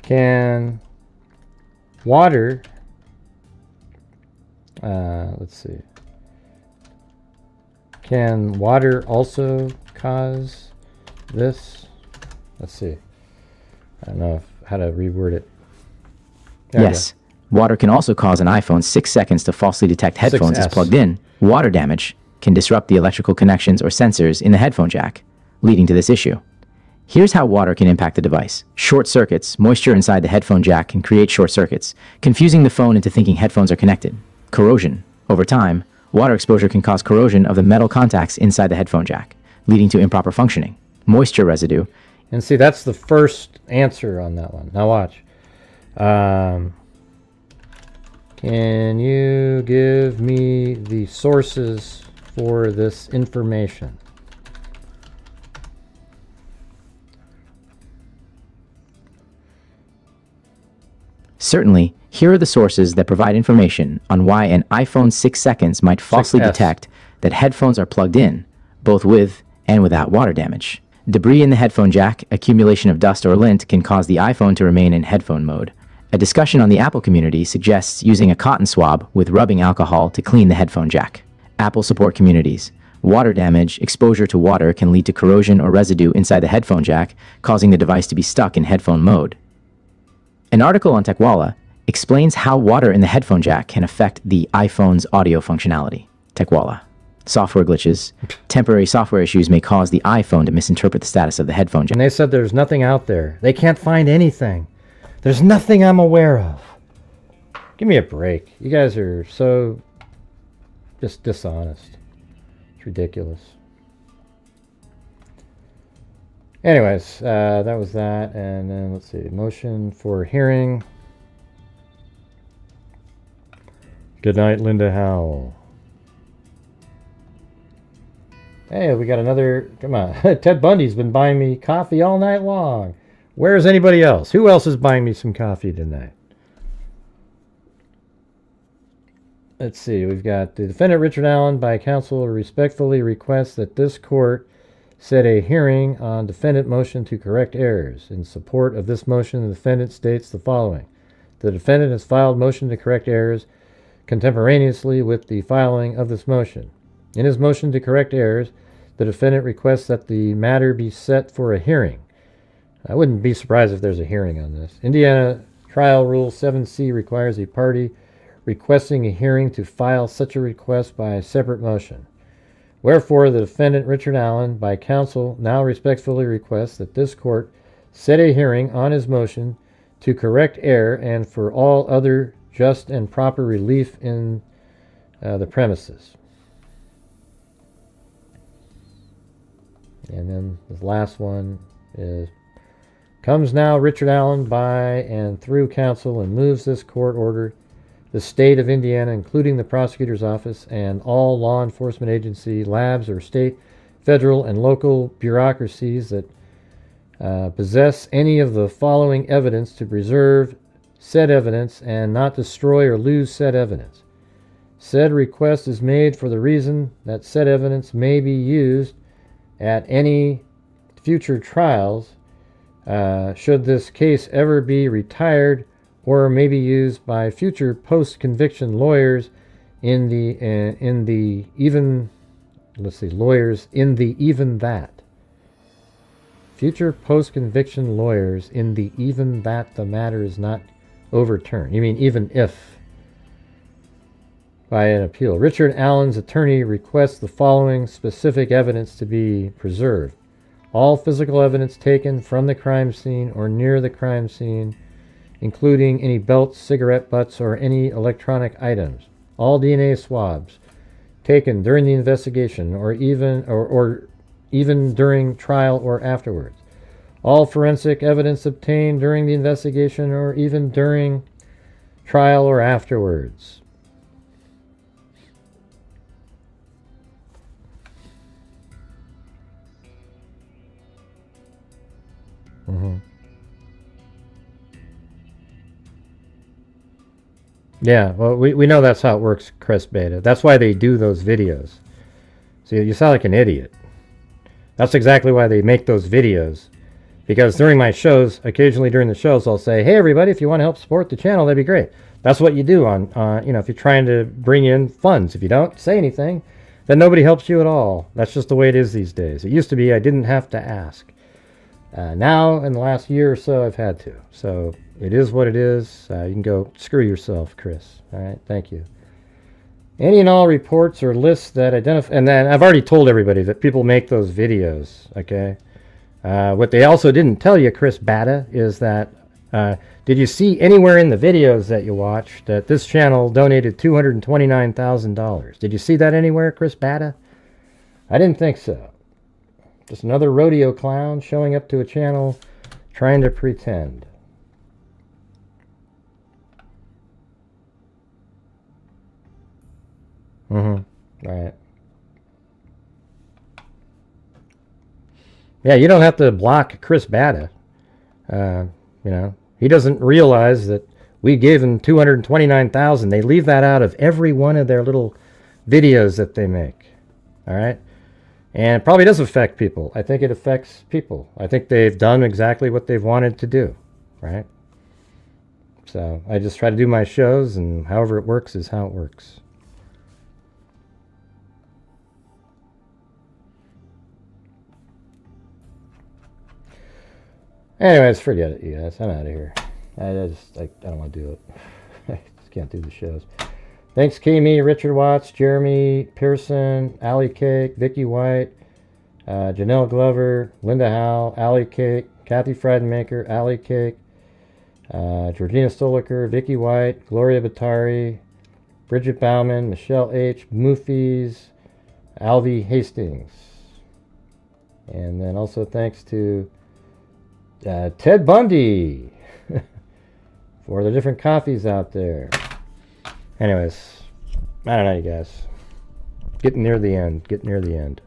can water... let's see. Can water also cause this? Let's see. I don't know how to reword it. Yes. Water can also cause an iPhone 6 seconds to falsely detect headphones as 6S. plugged in. Water damage can disrupt the electrical connections or sensors in the headphone jack, leading to this issue. Here's how water can impact the device. Short circuits. Moisture inside the headphone jack can create short circuits, confusing the phone into thinking headphones are connected. Corrosion. Over time, water exposure can cause corrosion of the metal contacts inside the headphone jack, leading to improper functioning. Moisture residue. And see, that's the first answer on that one. Now watch. Can you give me the sources for this information? Certainly, here are the sources that provide information on why an iPhone 6 seconds might falsely 6S. detect that headphones are plugged in, both with and without water damage. Debris in the headphone jack, accumulation of dust or lint can cause the iPhone to remain in headphone mode. A discussion on the Apple community suggests using a cotton swab with rubbing alcohol to clean the headphone jack. Apple support communities. Water damage, exposure to water can lead to corrosion or residue inside the headphone jack, causing the device to be stuck in headphone mode. An article on Techwalla explains how water in the headphone jack can affect the iPhone's audio functionality. Techwalla. Software glitches. Temporary software issues may cause the iPhone to misinterpret the status of the headphone jack. And they said there's nothing out there. They can't find anything. There's nothing I'm aware of. Give me a break. You guys are so just dishonest. It's ridiculous. Anyways, that was that. And then let's see. Motion for hearing. Good night, Linda Howell. Hey, we got another. Come on. Ted Bundy's been buying me coffee all night long. Where's anybody else? Who else is buying me some coffee tonight? Let's see. We've got the defendant, Richard Allen, by counsel, respectfully requests that this court set a hearing on defendant motion to correct errors. In support of this motion, the defendant states the following. The defendant has filed motion to correct errors contemporaneously with the filing of this motion. In his motion to correct errors, the defendant requests that the matter be set for a hearing. I wouldn't be surprised if there's a hearing on this. Indiana Trial Rule 7C requires a party requesting a hearing to file such a request by a separate motion. Wherefore, the defendant, Richard Allen, by counsel, now respectfully requests that this court set a hearing on his motion to correct error and for all other just and proper relief in the premises. And then the last one is, comes now Richard Allen by and through counsel and moves this court order, the state of Indiana, including the prosecutor's office and all law enforcement agency, labs, or state, federal, and local bureaucracies that possess any of the following evidence to preserve said evidence and not destroy or lose said evidence. Said request is made for the reason that said evidence may be used at any future trials should this case ever be retired or may be used by future post-conviction lawyers in the even that. Future post-conviction lawyers in the even that the matter is not overturned. You mean even if by an appeal. Richard Allen's attorney requests the following specific evidence to be preserved. All physical evidence taken from the crime scene or near the crime scene, including any belts, cigarette butts, or any electronic items. All DNA swabs taken during the investigation or even during trial or afterwards. All forensic evidence obtained during the investigation or even during trial or afterwards. Yeah, well, we know that's how it works, Chris Beta. That's why they do those videos. So you sound like an idiot. That's exactly why they make those videos. Because during my shows, occasionally during the shows, I'll say, hey, everybody, if you want to help support the channel, that'd be great. That's what you do on if you're trying to bring in funds. If you don't say anything, then nobody helps you at all. That's just the way it is these days. It used to be I didn't have to ask. Now, in the last year or so, I've had to. So It is what it is. You can go screw yourself, Chris. All right, thank you. Any and all reports or lists that identify, and then I've already told everybody that people make those videos, okay? What they also didn't tell you, Chris Bata, is that, did you see anywhere in the videos that you watched that this channel donated $229,000? Did you see that anywhere, Chris Bata? I didn't think so. Just another rodeo clown showing up to a channel trying to pretend. Right. Yeah, you don't have to block Chris Bata. You know, he doesn't realize that we gave him $229,000. They leave that out of every one of their little videos that they make. All right? And it probably does affect people. I think it affects people. I think they've done exactly what they've wanted to do. Right? So I just try to do my shows, and however it works is how it works. Anyways, forget it, you guys. I'm out of here. I don't want to do it. I just can't do the shows. Thanks, Kimi, Richard Watts, Jeremy Pearson, Allie Cake, Vicky White, Janelle Glover, Linda Howe, Allie Cake, Kathy Friedenmaker, Allie Cake, Georgina Stoliker, Vicky White, Gloria Batari, Bridget Bauman, Michelle H., Moofies, Alvy Hastings. And then also thanks to Ted Bundy for the different coffees out there. Anyways, I don't know, you guys. Getting near the end.